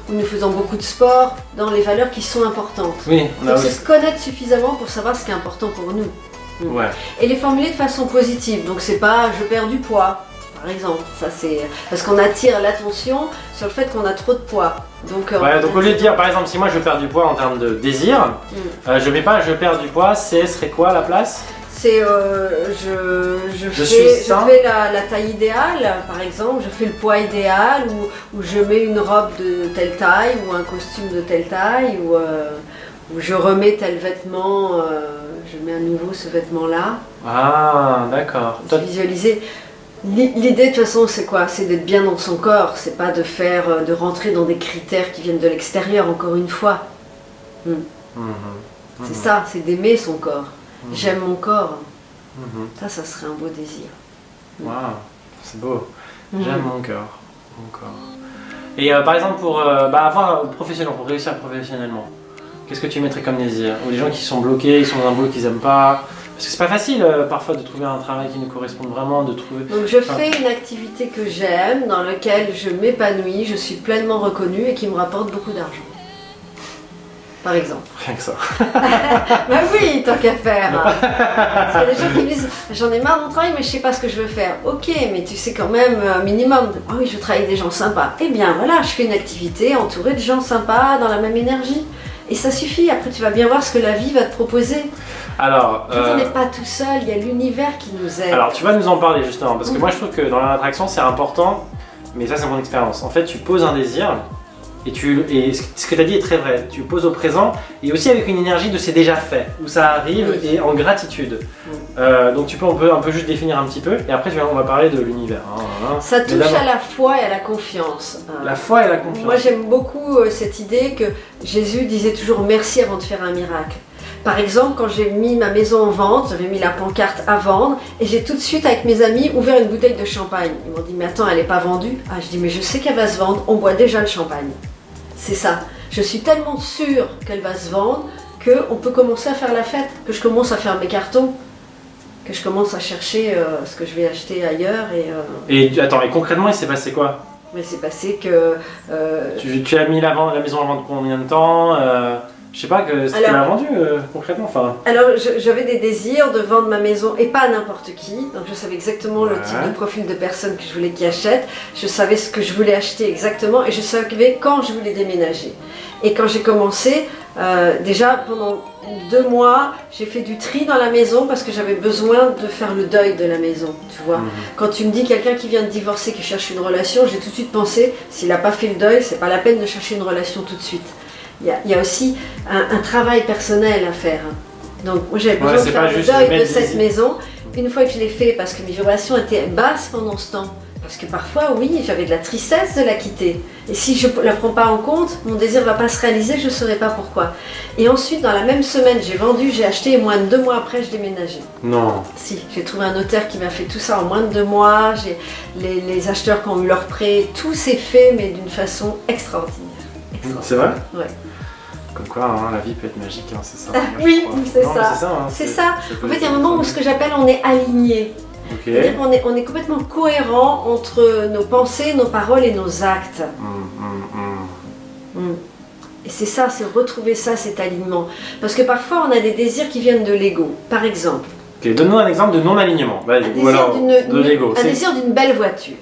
nous faisons beaucoup de sport, dans les valeurs qui sont importantes. Oui, Donc c'est se connaître suffisamment pour savoir ce qui est important pour nous. Ouais. Et les formuler de façon positive, donc c'est pas je perds du poids, par exemple. Ça c'est parce qu'on attire l'attention sur le fait qu'on a trop de poids. Donc, donc au lieu de dire par exemple si moi je veux perdre du poids en termes de désir, je mets pas je perds du poids, serait quoi la place? C'est je fais la taille idéale, par exemple, je fais le poids idéal, ou je mets une robe de telle taille, ou un costume de telle taille, ou je remets tel vêtement, je mets à nouveau ce vêtement-là. Ah, d'accord. Visualiser. L'idée de toute façon c'est quoi? C'est d'être bien dans son corps, c'est pas de rentrer dans des critères qui viennent de l'extérieur, encore une fois. C'est ça, c'est d'aimer son corps. J'aime mon corps. Ça serait un beau désir. Waouh, c'est beau. J'aime mon corps. Et par exemple, pour pour réussir professionnellement, qu'est-ce que tu mettrais comme désir? Ou les gens qui sont bloqués, ils sont dans un boulot qu'ils n'aiment pas. Parce que c'est pas facile parfois de trouver un travail qui nous corresponde vraiment, de trouver... Donc je fais une activité que j'aime, dans laquelle je m'épanouis, je suis pleinement reconnue et qui me rapporte beaucoup d'argent. Par exemple. Rien que ça. Bah oui, tant qu'à faire. Il y a des gens qui me disent j'en ai marre de mon travail mais je sais pas ce que je veux faire. Ok, mais tu sais quand même un minimum. Ah oui, je veux travailler avec des gens sympas. Eh bien voilà, je fais une activité entourée de gens sympas, dans la même énergie. Et ça suffit, après tu vas bien voir ce que la vie va te proposer. Alors, on n'est pas tout seul, il y a l'univers qui nous aide. Alors tu vas nous en parler justement, parce que moi je trouve que dans l'attraction c'est important, mais ça c'est mon expérience. En fait tu poses un désir, et ce que tu as dit est très vrai, tu poses au présent, et aussi avec une énergie de c'est déjà fait, où ça arrive et en gratitude. Donc on peut un peu juste définir un petit peu, et après on va parler de l'univers. Ça touche à la foi et à la confiance. La foi et la confiance. Moi j'aime beaucoup cette idée que Jésus disait toujours merci avant de faire un miracle. Par exemple, quand j'ai mis ma maison en vente, j'avais mis la pancarte à vendre et j'ai tout de suite avec mes amis ouvert une bouteille de champagne. Ils m'ont dit mais attends, elle n'est pas vendue. Ah, je dis mais je sais qu'elle va se vendre, on boit déjà le champagne. C'est ça. Je suis tellement sûre qu'elle va se vendre qu'on peut commencer à faire la fête, que je commence à faire mes cartons, que je commence à chercher ce que je vais acheter ailleurs. Et attends, et concrètement, il s'est passé quoi? Mais c'est passé que... Tu as mis la maison à vendre combien de temps? Je sais pas, ce que tu l'as vendu concrètement, enfin... Alors j'avais des désirs de vendre ma maison et pas à n'importe qui, donc je savais exactement le type de profil de personne que je voulais qui achète, je savais ce que je voulais acheter exactement et je savais quand je voulais déménager. Et quand j'ai commencé, déjà pendant 2 mois, j'ai fait du tri dans la maison parce que j'avais besoin de faire le deuil de la maison, tu vois. Quand tu me dis quelqu'un qui vient de divorcer, qui cherche une relation, j'ai tout de suite pensé, s'il n'a pas fait le deuil, c'est pas la peine de chercher une relation tout de suite. Il y a aussi un travail personnel à faire. Donc moi j'avais besoin de faire le deuil de cette maison. Une fois que je l'ai fait, parce que mes vibrations étaient basses pendant ce temps, parce que parfois, oui, j'avais de la tristesse de la quitter. Et si je ne la prends pas en compte, mon désir ne va pas se réaliser, je ne saurais pas pourquoi. Et ensuite, dans la même semaine, j'ai vendu, j'ai acheté et moins de 2 mois après, je déménageais. Non. Si, j'ai trouvé un notaire qui m'a fait tout ça en moins de 2 mois. Les acheteurs qui ont eu leur prêt, tout s'est fait, mais d'une façon extraordinaire. C'est vrai? Ouais. Comme quoi, hein, la vie peut être magique, hein, c'est ça. Oui, c'est ça. C'est ça. En fait, il y a un moment où ce que j'appelle on est aligné. Okay. C'est-à-dire qu'on est complètement cohérent entre nos pensées, nos paroles et nos actes. Et c'est ça, c'est retrouver ça, cet alignement. Parce que parfois, on a des désirs qui viennent de l'ego. Par exemple. Okay, donne-nous un exemple de non-alignement. Ou alors de l'ego. Un désir d'une belle voiture.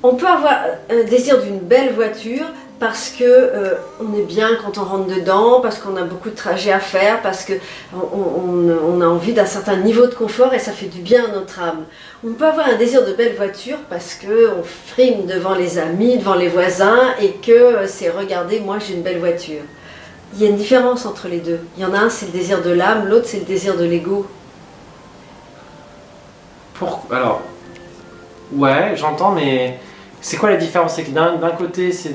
On peut avoir un désir d'une belle voiture parce que on est bien quand on rentre dedans, parce qu'on a beaucoup de trajets à faire, parce qu'on a envie d'un certain niveau de confort et ça fait du bien à notre âme. On peut avoir un désir de belle voiture parce qu'on frime devant les amis, devant les voisins et que c'est regardez, moi j'ai une belle voiture. Il y a une différence entre les deux. Il y en a un, c'est le désir de l'âme, l'autre c'est le désir de l'ego. Alors, ouais, j'entends, mais c'est quoi la différence? C'est que d'un côté, c'est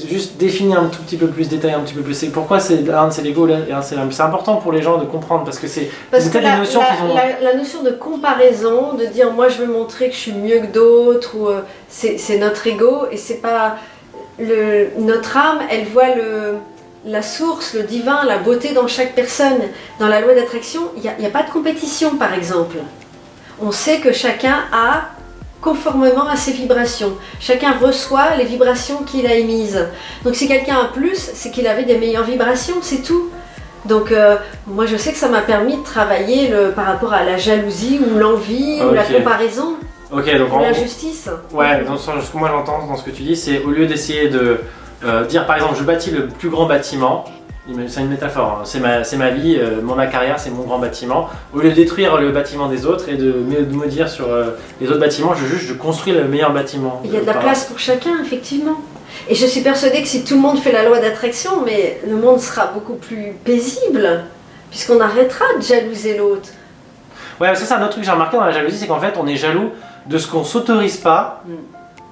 juste définir un tout petit peu plus, détailler un petit peu plus. C'est pourquoi un c'est l'ego et un c'est l'âme. C'est important pour les gens de comprendre parce que c'est des notions qu'ils ont. La notion de comparaison, de dire moi je veux montrer que je suis mieux que d'autres, ou c'est notre ego et c'est pas notre âme. Elle voit la source, le divin, la beauté dans chaque personne. Dans la loi d'attraction, il n'y a pas de compétition par exemple. On sait que chacun a conformément à ses vibrations. Chacun reçoit les vibrations qu'il a émises. Donc si quelqu'un a plus, c'est qu'il avait des meilleures vibrations, c'est tout. Donc moi je sais que ça m'a permis de travailler par rapport à la jalousie ou l'envie ou la comparaison. Ok, donc ou l'injustice. Ouais, dans ce que moi j'entends dans ce que tu dis, c'est au lieu d'essayer de dire par exemple je bâtis le plus grand bâtiment, c'est une métaphore, hein. C'est ma vie, ma carrière, c'est mon grand bâtiment. Au lieu de détruire le bâtiment des autres et de me dire sur les autres bâtiments, je construis le meilleur bâtiment. Il y a de la place pour chacun, effectivement. Et je suis persuadée que si tout le monde fait la loi d'attraction, mais le monde sera beaucoup plus paisible, puisqu'on arrêtera de jalouser l'autre. Ouais, c'est ça, un autre truc que j'ai remarqué dans la jalousie, c'est qu'en fait, on est jaloux de ce qu'on s'autorise pas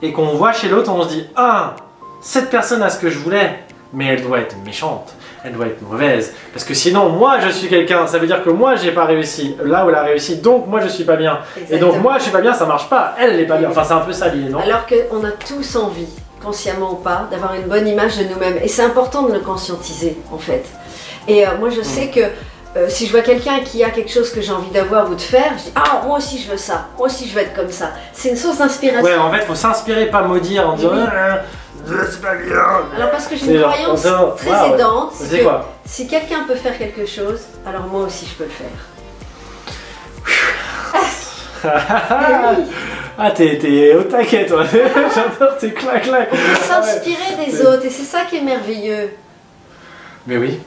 et qu'on voit chez l'autre, on se dit « Ah, cette personne a ce que je voulais, mais elle doit être méchante. » Elle doit être mauvaise, parce que sinon moi je suis quelqu'un, ça veut dire que moi j'ai pas réussi là où elle a réussi, donc moi je suis pas bien. Exactement. Et donc moi je suis pas bien, ça marche pas, elle est pas bien, enfin c'est un peu ça l'idée, non? Alors qu'on a tous envie, consciemment ou pas, d'avoir une bonne image de nous-mêmes, et c'est important de le conscientiser en fait. Et moi je sais que si je vois quelqu'un qui a quelque chose que j'ai envie d'avoir ou de faire, je dis ah moi aussi je veux ça, moi aussi je veux être comme ça. C'est une source d'inspiration. Ouais, en fait faut s'inspirer, pas maudire en disant c'est pas bien. Alors parce que j'ai une croyance très aidante, c'est que si quelqu'un peut faire quelque chose, alors moi aussi je peux le faire. Ah t'es au taquet toi, j'adore tes clac-clac. On peut s'inspirer des autres et c'est ça qui est merveilleux. Mais oui.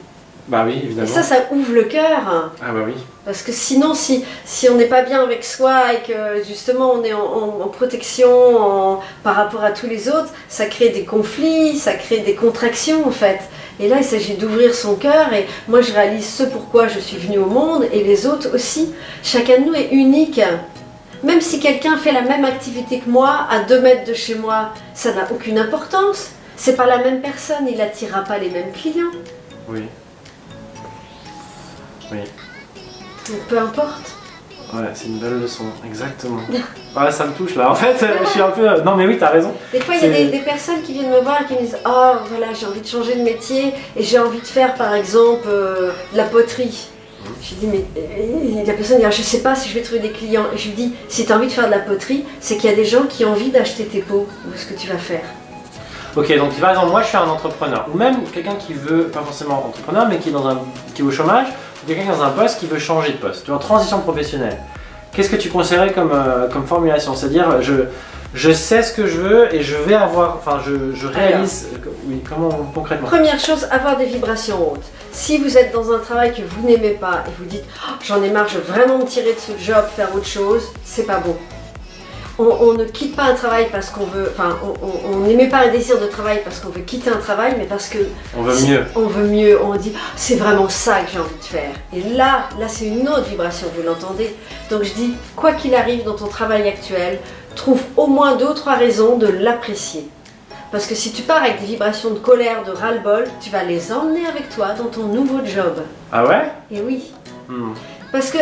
Bah oui, évidemment. Et ça ouvre le cœur. Ah bah oui. Parce que sinon, si on n'est pas bien avec soi et que justement on est en protection par rapport à tous les autres, ça crée des conflits, ça crée des contractions en fait. Et là, il s'agit d'ouvrir son cœur et moi je réalise ce pourquoi je suis venue au monde et les autres aussi. Chacun de nous est unique. Même si quelqu'un fait la même activité que moi à 2 mètres de chez moi, ça n'a aucune importance. C'est pas la même personne, il n'attirera pas les mêmes clients. Oui. Oui. Donc, peu importe. Ouais, c'est une belle leçon, exactement. Ouais, ça me touche là. En fait, je suis un peu. Non, mais oui, t'as raison. Des fois, il y a des personnes qui viennent me voir et qui me disent oh, voilà, j'ai envie de changer de métier et j'ai envie de faire par exemple de la poterie. Je lui dis mais la personne dit ah, je sais pas si je vais trouver des clients. Et je lui dis si tu as envie de faire de la poterie, c'est qu'il y a des gens qui ont envie d'acheter tes pots ou ce que tu vas faire. Ok, donc par exemple, moi je suis un entrepreneur, ou même quelqu'un qui veut, pas forcément entrepreneur, mais qui est au chômage, ou quelqu'un qui est dans un poste qui veut changer de poste, tu vois, en transition professionnelle. Qu'est-ce que tu conseillerais comme formulation? C'est-à-dire, je sais ce que je veux et je vais avoir, enfin, je réalise, oui, comment concrètement? Première chose, avoir des vibrations hautes. Si vous êtes dans un travail que vous n'aimez pas et vous dites oh, j'en ai marre, je veux vraiment me tirer de ce job, faire autre chose, c'est pas bon. On ne quitte pas un travail parce qu'on veut, enfin, on n'émet pas un désir de travail parce qu'on veut quitter un travail, mais parce que on veut mieux. On veut mieux, on dit c'est vraiment ça que j'ai envie de faire. Et là c'est une autre vibration, vous l'entendez. Donc je dis, quoi qu'il arrive dans ton travail actuel, trouve au moins 2 ou 3 raisons de l'apprécier. Parce que si tu pars avec des vibrations de colère, de ras-le-bol, tu vas les emmener avec toi dans ton nouveau job. Ah ouais? Et oui. Parce que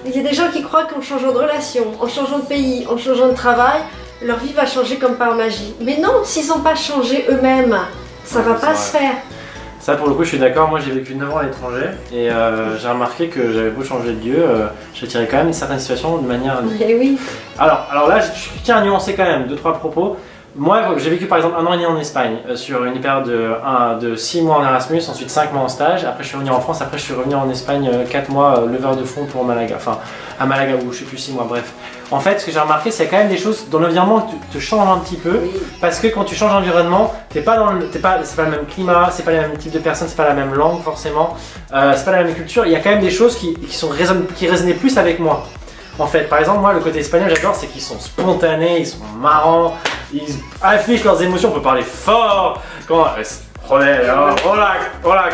il y a des gens qui croient qu'en changeant de relation, en changeant de pays, en changeant de travail, leur vie va changer comme par magie. Mais non, s'ils n'ont pas changé eux-mêmes, ça ne va pas se faire. Ça pour le coup je suis d'accord, moi j'ai vécu 9 ans à l'étranger et j'ai remarqué que j'avais beau changer de lieu, j'attirais quand même une certaine situation de manière... Et oui. Alors là je tiens à nuancer quand même 2-3 propos. Moi j'ai vécu par exemple 1 an et demi en Espagne sur une période de 6 mois en Erasmus, ensuite 5 mois en stage, après je suis revenu en France, après je suis revenu en Espagne 4 mois leveur de fonds pour Malaga, enfin à Malaga ou je sais plus 6 mois, bref. En fait ce que j'ai remarqué c'est qu'il y a quand même des choses dans l'environnement qui te changent un petit peu, oui. Parce que quand tu changes d'environnement, c'est pas le même climat, c'est pas le même type de personne, c'est pas la même langue forcément, c'est pas la même culture, il y a quand même des choses qui résonnaient plus avec moi. En fait, par exemple, moi, le côté espagnol, j'adore, c'est qu'ils sont spontanés, ils sont marrants, ils affichent leurs émotions, on peut parler fort. Hola,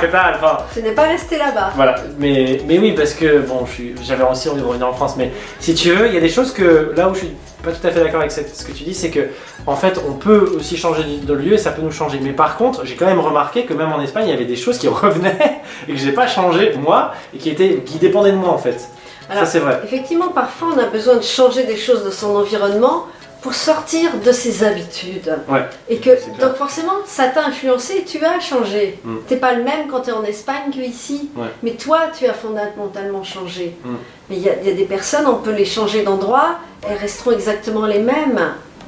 que tal? Enfin, ce n'est pas resté là-bas. Voilà, mais oui, parce que bon, j'avais aussi envie de revenir en France, mais si tu veux, il y a des choses que là où je suis pas tout à fait d'accord avec ce que tu dis, c'est que en fait, on peut aussi changer de lieu et ça peut nous changer. Mais par contre, j'ai quand même remarqué que même en Espagne, il y avait des choses qui revenaient et que j'ai pas changé moi et qui dépendaient de moi en fait. Alors, ça c'est vrai. Effectivement, parfois on a besoin de changer des choses de son environnement pour sortir de ses habitudes. Ouais, et que donc forcément, ça t'a influencé et tu as changé. T'es pas le même quand tu es en Espagne qu'ici, mais toi tu as fondamentalement changé. Mais il y a des personnes, on peut les changer d'endroit, elles resteront exactement les mêmes,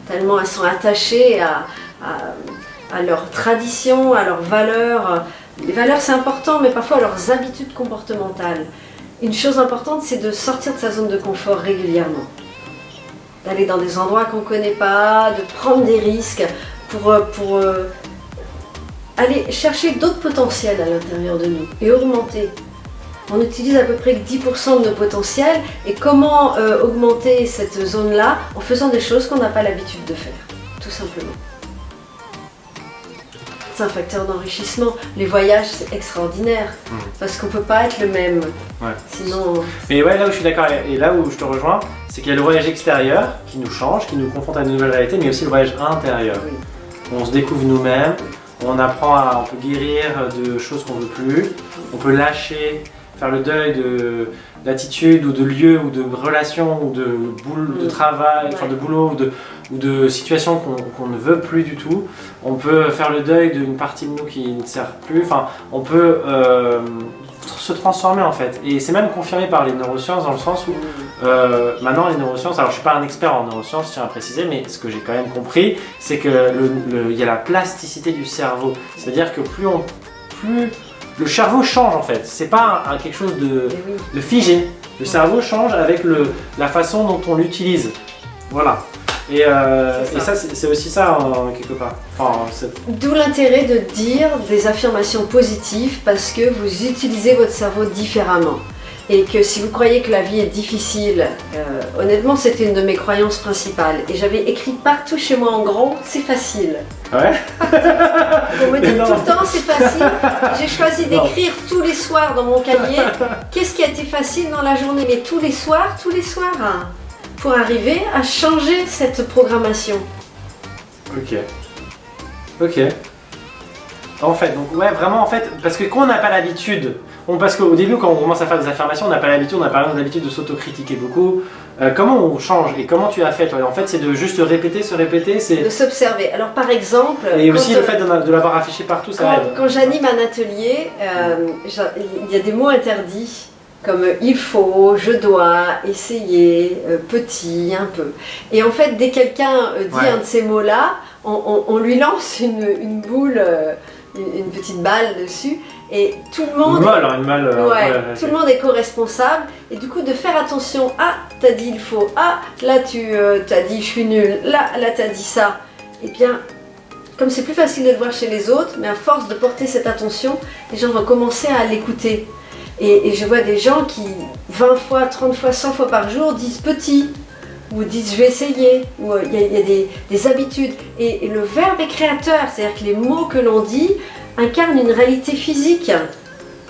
tellement elles sont attachées à leurs traditions, à leurs valeurs. Les valeurs c'est important, mais parfois à leurs habitudes comportementales. Une chose importante, c'est de sortir de sa zone de confort régulièrement. D'aller dans des endroits qu'on ne connaît pas, de prendre des risques pour aller chercher d'autres potentiels à l'intérieur de nous et augmenter. On utilise à peu près 10% de nos potentiels et comment augmenter cette zone-là en faisant des choses qu'on n'a pas l'habitude de faire, tout simplement. C'est un facteur d'enrichissement. Les voyages, c'est extraordinaire parce qu'on ne peut pas être le même. Ouais. Sinon... Mais ouais, là où je suis d'accord et là où je te rejoins, c'est qu'il y a le voyage extérieur qui nous change, qui nous confronte à de nouvelles réalités, mais aussi le voyage intérieur. Oui. On se découvre nous-mêmes, on apprend on peut guérir de choses qu'on ne veut plus, on peut lâcher, faire le deuil d'attitude ou de lieu ou de relations ou de travail, enfin de boulot ou de situations qu'on ne veut plus du tout. On peut faire le deuil d'une partie de nous qui ne sert plus. Enfin, on peut se transformer en fait. Et c'est même confirmé par les neurosciences dans le sens où maintenant les neurosciences, alors je ne suis pas un expert en neurosciences, je tiens à préciser, mais ce que j'ai quand même compris, c'est que il y a la plasticité du cerveau. C'est-à-dire que plus le cerveau change en fait. C'est pas quelque chose de figé. Le cerveau change avec la façon dont on l'utilise. Voilà. Et ça, c'est aussi ça, quelque part. Enfin, d'où l'intérêt de dire des affirmations positives parce que vous utilisez votre cerveau différemment. Et que si vous croyez que la vie est difficile, honnêtement, c'était une de mes croyances principales. Et j'avais écrit partout chez moi en gros, c'est facile. Ouais. On me dit tout le temps, c'est facile. J'ai choisi d'écrire tous les soirs dans mon cahier qu'est-ce qui a été facile dans la journée, mais tous les soirs, hein, pour arriver à changer cette programmation. Ok. En fait, donc ouais, vraiment en fait, parce que quand on n'a pas l'habitude, parce qu'au début, quand on commence à faire des affirmations, on n'a pas l'habitude, on n'a pas l'habitude de s'autocritiquer beaucoup. Comment on change et comment tu as fait toi? En fait, c'est de juste répéter, se répéter, c'est... De s'observer. Alors par exemple... Et aussi le fait de l'avoir affiché partout, ça aide. Quand j'anime un atelier, il y a des mots interdits, comme il faut, je dois, essayer, petit, un peu. Et en fait, dès que quelqu'un dit un de ces mots-là, on lui lance une boule, une petite balle dessus, et tout le monde... tout le monde est co-responsable, et du coup de faire attention, ah, t'as dit il faut, ah, là tu t'as dit je suis nulle, là t'as dit ça, et bien, comme c'est plus facile de le voir chez les autres, mais à force de porter cette attention, les gens vont commencer à l'écouter. Et je vois des gens qui, 20 fois, 30 fois, 100 fois par jour, disent petit, ou disent je vais essayer, ou il y a des habitudes. Et le verbe est créateur, c'est-à-dire que les mots que l'on dit incarnent une réalité physique.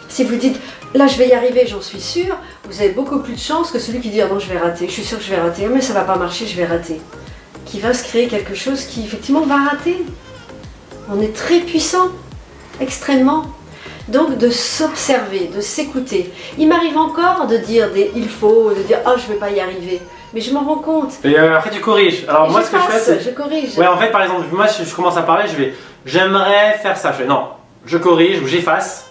Si vous dites là je vais y arriver, j'en suis sûre, vous avez beaucoup plus de chances que celui qui dit ah non je vais rater, je suis sûre que je vais rater, mais ça va pas marcher, je vais rater. Qui va se créer quelque chose qui effectivement va rater. On est très puissant, extrêmement. Donc de s'observer, de s'écouter. Il m'arrive encore de dire des il faut, de dire ah je vais pas y arriver. Mais je m'en rends compte. Et après tu corriges. Alors moi ce que je fais c'est... Je corrige. Ouais en fait par exemple, moi je commence à parler, j'aimerais faire ça. Je fais non, je corrige ou j'efface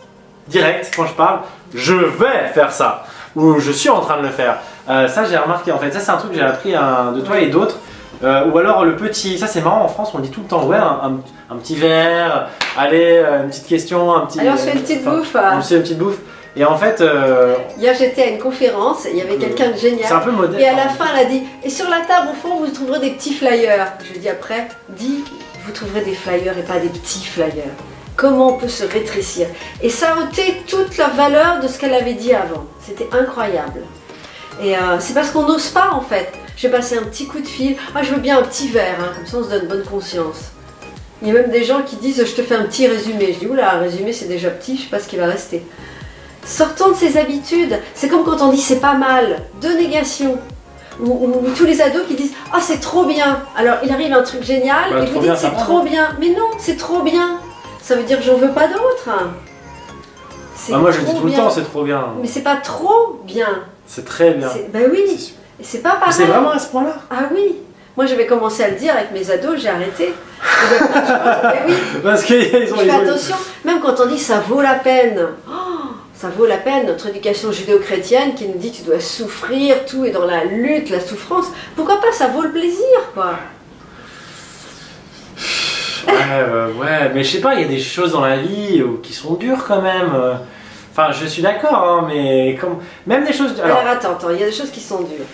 direct quand je parle, je vais faire ça. Ou je suis en train de le faire. Ça j'ai remarqué en fait, ça c'est un truc que j'ai appris de toi et d'autres. Ou alors le petit, ça c'est marrant en France, on dit tout le temps, ouais, un petit verre, allez, une petite question, un petit... Allez, on se fait une petite bouffe. On se fait une petite bouffe. Et en fait... Hier j'étais à une conférence, il y avait quelqu'un de génial. C'est un peu moderne. Et à la fin elle a dit, et sur la table au fond vous trouverez des petits flyers. Je lui ai dit après, vous trouverez des flyers et pas des petits flyers. Comment on peut se rétrécir? Et ça a ôté toute la valeur de ce qu'elle avait dit avant. C'était incroyable. Et c'est parce qu'on n'ose pas en fait. J'ai passé un petit coup de fil. Ah, je veux bien un petit verre, hein, comme ça on se donne bonne conscience. Il y a même des gens qui disent je te fais un petit résumé. Je dis oula, un résumé c'est déjà petit, je sais pas ce qui va rester. Sortons de ces habitudes. C'est comme quand on dit c'est pas mal, de négation. Ou tous les ados qui disent ah c'est trop bien. Alors il arrive un truc génial et vous dites c'est trop bien. Mais non, c'est trop bien. Ça veut dire que j'en veux pas d'autre. Moi je dis tout le temps c'est trop bien. Mais c'est pas trop bien. C'est très bien. Ben oui. Et c'est pas pareil. C'est vraiment à ce point-là? Ah oui. Moi j'avais commencé à le dire avec mes ados, j'ai arrêté. Mais oui. Parce qu'ils ont... Je fais attention, même quand on dit ça vaut la peine. Oh, ça vaut la peine, notre éducation judéo-chrétienne qui nous dit tu dois souffrir, tout est dans la lutte, la souffrance. Pourquoi pas, ça vaut le plaisir quoi. Ouais, mais je sais pas, il y a des choses dans la vie qui sont dures quand même. Enfin, je suis d'accord, hein, mais même des choses... Alors attends, il y a des choses qui sont dures.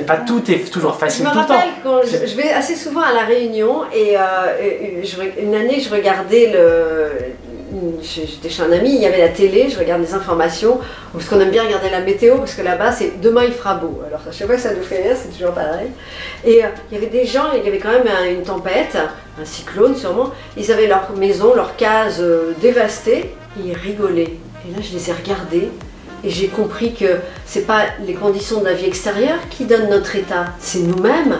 Pas tout est toujours facile tout le temps. Je me rappelle quand je vais assez souvent à La Réunion et une année je regardais j'étais chez un ami, il y avait la télé, je regarde les informations, parce qu'on aime bien regarder la météo, parce que là-bas c'est demain il fera beau. Alors je sais pas si ça nous fait rire, c'est toujours pareil. Et il y avait des gens, il y avait quand même une tempête, un cyclone sûrement, ils avaient leur maison, leur case dévastée, et ils rigolaient. Et là je les ai regardés, et j'ai compris que c'est pas les conditions de la vie extérieure qui donnent notre état, c'est nous-mêmes.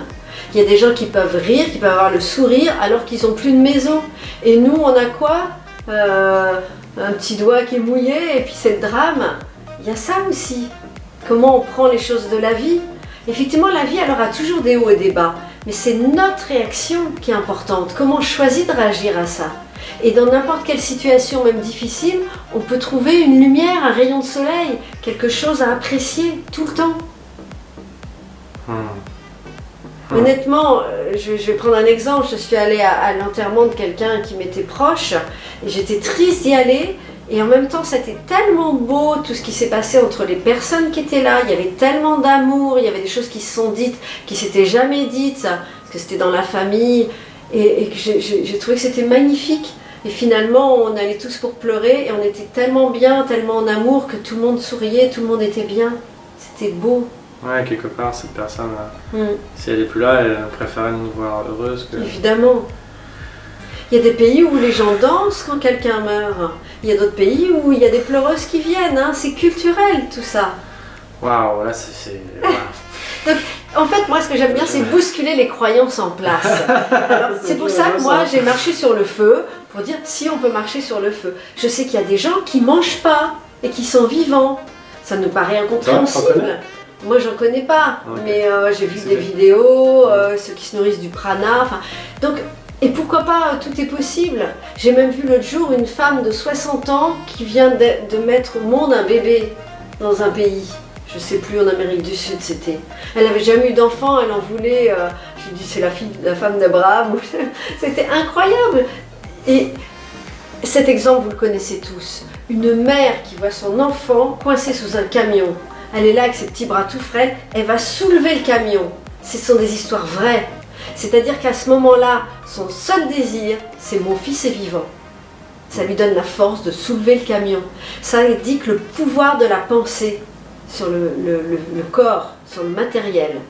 Il y a des gens qui peuvent rire, qui peuvent avoir le sourire alors qu'ils n'ont plus de maison. Et nous, on a quoi? Un petit doigt qui est mouillé et puis c'est le drame. Il y a ça aussi. Comment on prend les choses de la vie? Effectivement, la vie, elle aura toujours des hauts et des bas. Mais c'est notre réaction qui est importante. Comment on choisit de réagir à ça? Et dans n'importe quelle situation, même difficile, on peut trouver une lumière, un rayon de soleil, quelque chose à apprécier tout le temps. Honnêtement, je vais prendre un exemple. Je suis allée à l'enterrement de quelqu'un qui m'était proche et j'étais triste d'y aller. Et en même temps, c'était tellement beau tout ce qui s'est passé entre les personnes qui étaient là. Il y avait tellement d'amour, il y avait des choses qui se sont dites, qui s'étaient jamais dites, parce que c'était dans la famille. Et que j'ai trouvé que c'était magnifique. Et finalement, on allait tous pour pleurer et on était tellement bien, tellement en amour que tout le monde souriait, tout le monde était bien. C'était beau. Ouais, quelque part, cette personne, si elle est plus là, elle préférait nous voir heureuses que... Évidemment. Il y a des pays où les gens dansent quand quelqu'un meurt. Il y a d'autres pays où il y a des pleureuses qui viennent. Hein. C'est culturel, tout ça. Waouh, là, c'est... Donc, en fait, moi, ce que j'aime bien, c'est bousculer les croyances en place. C'est pour ça que moi, j'ai marché sur le feu, pour dire si on peut marcher sur le feu. Je sais qu'il y a des gens qui ne mangent pas. et qui sont vivants. Ça nous paraît incompréhensible. Moi, j'en connais pas, Okay. mais j'ai vu des vidéos, ceux qui se nourrissent du prana. Donc, et pourquoi pas, tout est possible. J'ai même vu l'autre jour une femme de 60 ans qui vient de mettre au monde un bébé dans un pays. Je sais plus, en Amérique du Sud c'était. Elle n'avait jamais eu d'enfant, elle en voulait. Je dis c'est la femme d'Abraham. C'était incroyable. Et cet exemple, vous le connaissez tous. Une mère qui voit son enfant coincé sous un camion. Elle est là avec ses petits bras tout frais, elle va soulever le camion. Ce sont des histoires vraies. C'est-à-dire qu'à ce moment-là, son seul désir, c'est mon fils est vivant. Ça lui donne la force de soulever le camion. Ça indique le pouvoir de la pensée sur le corps, sur le matériel.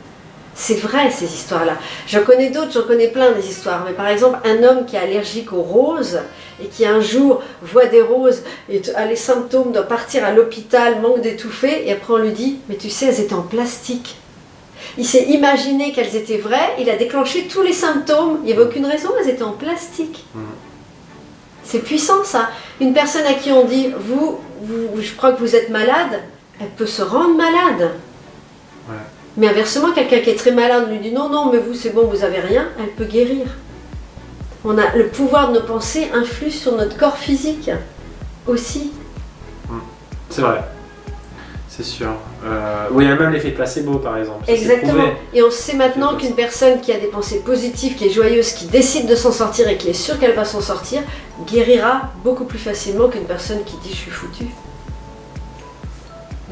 C'est vrai ces histoires-là. J'en connais d'autres, j'en connais plein des histoires. Mais par exemple, un homme qui est allergique aux roses et qui un jour voit des roses et a les symptômes de partir à l'hôpital, manque d'étouffer, et après on lui dit « mais tu sais, elles étaient en plastique ». Il s'est imaginé qu'elles étaient vraies, il a déclenché tous les symptômes, il n'y avait aucune raison, elles étaient en plastique. C'est puissant ça. Une personne à qui on dit je crois que vous êtes malade, elle peut se rendre malade. Ouais. Mais inversement, quelqu'un qui est très malade lui dit non, mais vous c'est bon, vous avez rien, elle peut guérir. On a le pouvoir de nos pensées influe sur notre corps physique aussi. C'est vrai, c'est sûr. Oui, il y a même l'effet placebo par exemple. Ça, exactement. Et on sait maintenant qu'une personne qui a des pensées positives, qui est joyeuse, qui décide de s'en sortir et qui est sûre qu'elle va s'en sortir, guérira beaucoup plus facilement qu'une personne qui dit je suis foutue.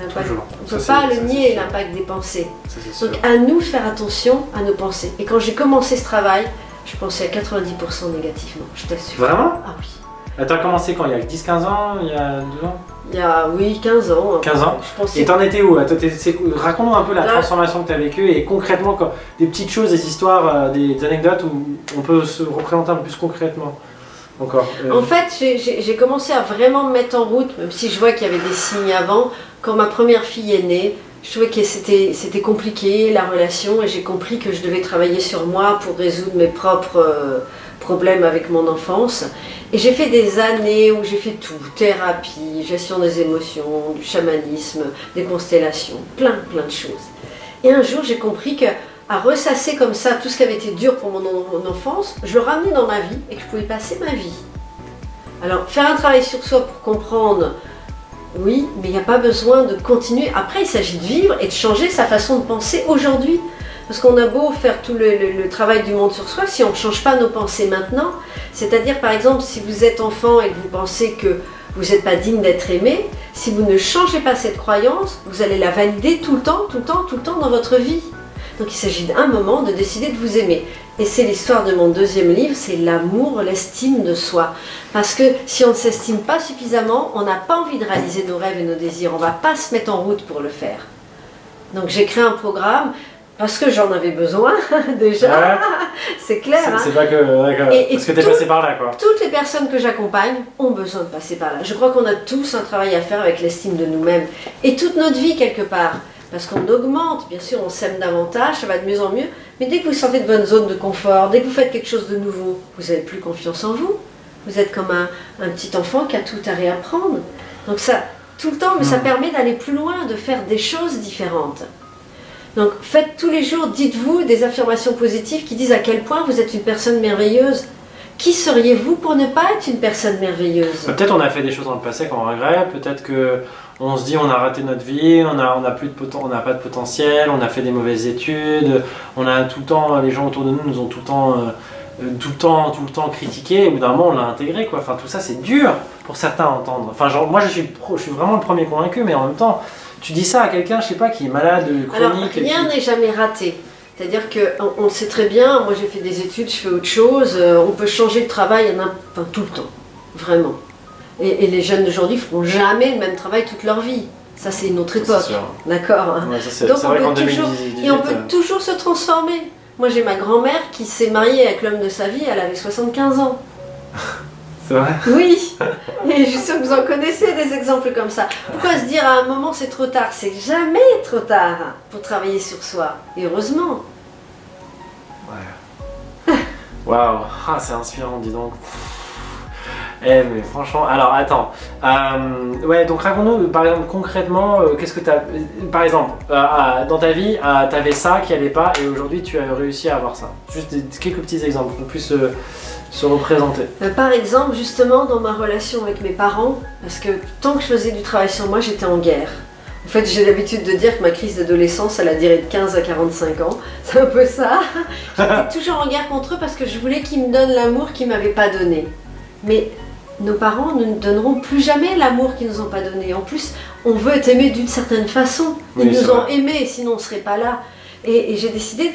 On ne peut pas le nier, l'impact des pensées. Donc à nous de faire attention à nos pensées. Et quand j'ai commencé ce travail, je pensais à 90% négativement, je t'assure. Vraiment? Ah oui. Tu as commencé quand? Il y a 10-15 ans? Il y a 2 ans? Il y a, oui, 15 ans. 15 ans? Je pensais... Et t'en étais où? Raconte-nous un peu la transformation que tu as vécue et concrètement, des petites choses, des histoires, des anecdotes où on peut se représenter un peu plus concrètement. Encore. En fait, j'ai commencé à vraiment me mettre en route, même si je vois qu'il y avait des signes avant. Quand ma première fille est née, je trouvais que c'était compliqué, la relation, et j'ai compris que je devais travailler sur moi pour résoudre mes propres problèmes avec mon enfance. Et j'ai fait des années où j'ai fait tout, thérapie, gestion des émotions, du chamanisme, des constellations, plein de choses. Et un jour, j'ai compris que à ressasser comme ça tout ce qui avait été dur pour mon enfance, je le ramenais dans ma vie et que je pouvais passer ma vie. Alors, faire un travail sur soi pour comprendre, oui, mais il n'y a pas besoin de continuer. Après, il s'agit de vivre et de changer sa façon de penser aujourd'hui. Parce qu'on a beau faire tout le travail du monde sur soi, si on ne change pas nos pensées maintenant, c'est-à-dire par exemple, si vous êtes enfant et que vous pensez que vous n'êtes pas digne d'être aimé, si vous ne changez pas cette croyance, vous allez la valider tout le temps dans votre vie. Donc il s'agit d'un moment de décider de vous aimer. Et c'est l'histoire de mon deuxième livre, c'est l'amour, l'estime de soi. Parce que si on ne s'estime pas suffisamment, on n'a pas envie de réaliser nos rêves et nos désirs. On ne va pas se mettre en route pour le faire. Donc j'ai créé un programme, parce que j'en avais besoin déjà, ouais. C'est clair. C'est pas que... parce que tu es passé par là, quoi. Toutes les personnes que j'accompagne ont besoin de passer par là. Je crois qu'on a tous un travail à faire avec l'estime de nous-mêmes. Et toute notre vie, quelque part. Parce qu'on augmente, bien sûr, on s'aime davantage, ça va de mieux en mieux, mais dès que vous sortez de votre zone de confort, dès que vous faites quelque chose de nouveau, vous n'avez plus confiance en vous. Vous êtes comme un petit enfant qui a tout à réapprendre. Donc ça, tout le temps, mais ça permet d'aller plus loin, de faire des choses différentes. Donc faites tous les jours, dites-vous des affirmations positives qui disent à quel point vous êtes une personne merveilleuse. Qui seriez-vous pour ne pas être une personne merveilleuse? Peut-être on a fait des choses dans le passé qu'on regrette, peut-être que on se dit on a raté notre vie, on n'a pas de potentiel, on a fait des mauvaises études, on a tout le temps, les gens autour de nous ont tout le temps critiqué, et au bout d'un moment on l'a intégré, quoi. Enfin tout ça c'est dur pour certains à entendre. Enfin genre, moi je suis vraiment le premier convaincu, mais en même temps tu dis ça à quelqu'un, je sais pas, qui est malade, chronique. Alors rien n'est jamais raté. C'est-à-dire qu'on le sait très bien, moi j'ai fait des études, je fais autre chose, on peut changer de travail tout le temps, vraiment. Et les jeunes d'aujourd'hui ne feront jamais le même travail toute leur vie. Ça c'est une autre époque, d'accord, hein. Ouais, donc vrai on peut toujours se transformer. Moi j'ai ma grand-mère qui s'est mariée avec l'homme de sa vie, elle avait 75 ans. C'est vrai? Oui, et je suis sûre que vous en connaissez des exemples comme ça. Pourquoi se dire à un moment c'est trop tard? C'est jamais trop tard pour travailler sur soi, et heureusement. Ouais. Waouh, c'est inspirant, dis donc. Eh mais franchement, alors attends. Ouais, donc raconte-nous par exemple concrètement, qu'est-ce que tu as. Par exemple, dans ta vie, tu avais ça qui allait pas et aujourd'hui tu as réussi à avoir ça. Juste quelques petits exemples pour qu'on puisse se représenter. Par exemple, justement, dans ma relation avec mes parents, parce que tant que je faisais du travail sur moi, j'étais en guerre. En fait, j'ai l'habitude de dire que ma crise d'adolescence, elle a duré de 15 à 45 ans. C'est un peu ça. J'étais toujours en guerre contre eux parce que je voulais qu'ils me donnent l'amour qu'ils ne m'avaient pas donné. Mais nos parents ne nous donneront plus jamais l'amour qu'ils ne nous ont pas donné. En plus, on veut être aimé d'une certaine façon. Ils nous ont aimés, sinon on ne serait pas là. Et j'ai décidé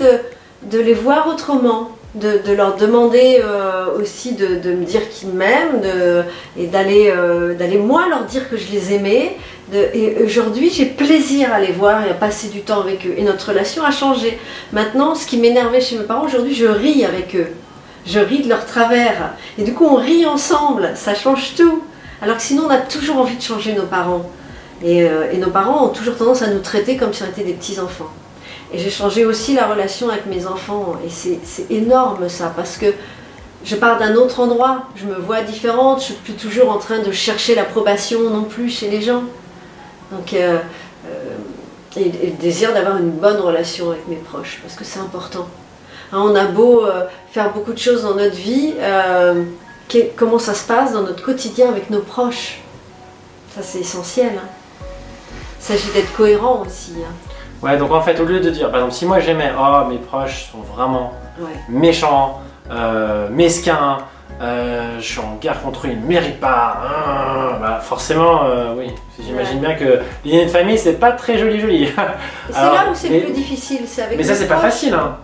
de les voir autrement. De leur demander aussi de me dire qu'ils m'aiment et d'aller moi leur dire que je les aimais. Et aujourd'hui, j'ai plaisir à les voir et à passer du temps avec eux. Et notre relation a changé. Maintenant, ce qui m'énervait chez mes parents, aujourd'hui, je ris avec eux. Je ris de leur travers. Et du coup, on rit ensemble. Ça change tout. Alors que sinon, on a toujours envie de changer nos parents. Et nos parents ont toujours tendance à nous traiter comme si on était des petits-enfants. Et j'ai changé aussi la relation avec mes enfants. Et c'est énorme ça, parce que je pars d'un autre endroit. Je me vois différente. Je ne suis plus toujours en train de chercher l'approbation non plus chez les gens. Donc, et le désir d'avoir une bonne relation avec mes proches, parce que c'est important. Hein, on a beau faire beaucoup de choses dans notre vie, comment ça se passe dans notre quotidien avec nos proches? Ça, c'est essentiel. Hein. Il s'agit d'être cohérent aussi. Hein. Ouais, donc en fait, au lieu de dire, par exemple, si moi j'aimais, oh, mes proches sont vraiment méchants, mesquins, je suis en guerre contre eux, ils ne méritent pas, bah forcément, oui, j'imagine bien que l'idée de famille, c'est pas très joli. C'est là où c'est le plus difficile, c'est avec mais ça, c'est pas facile, hein,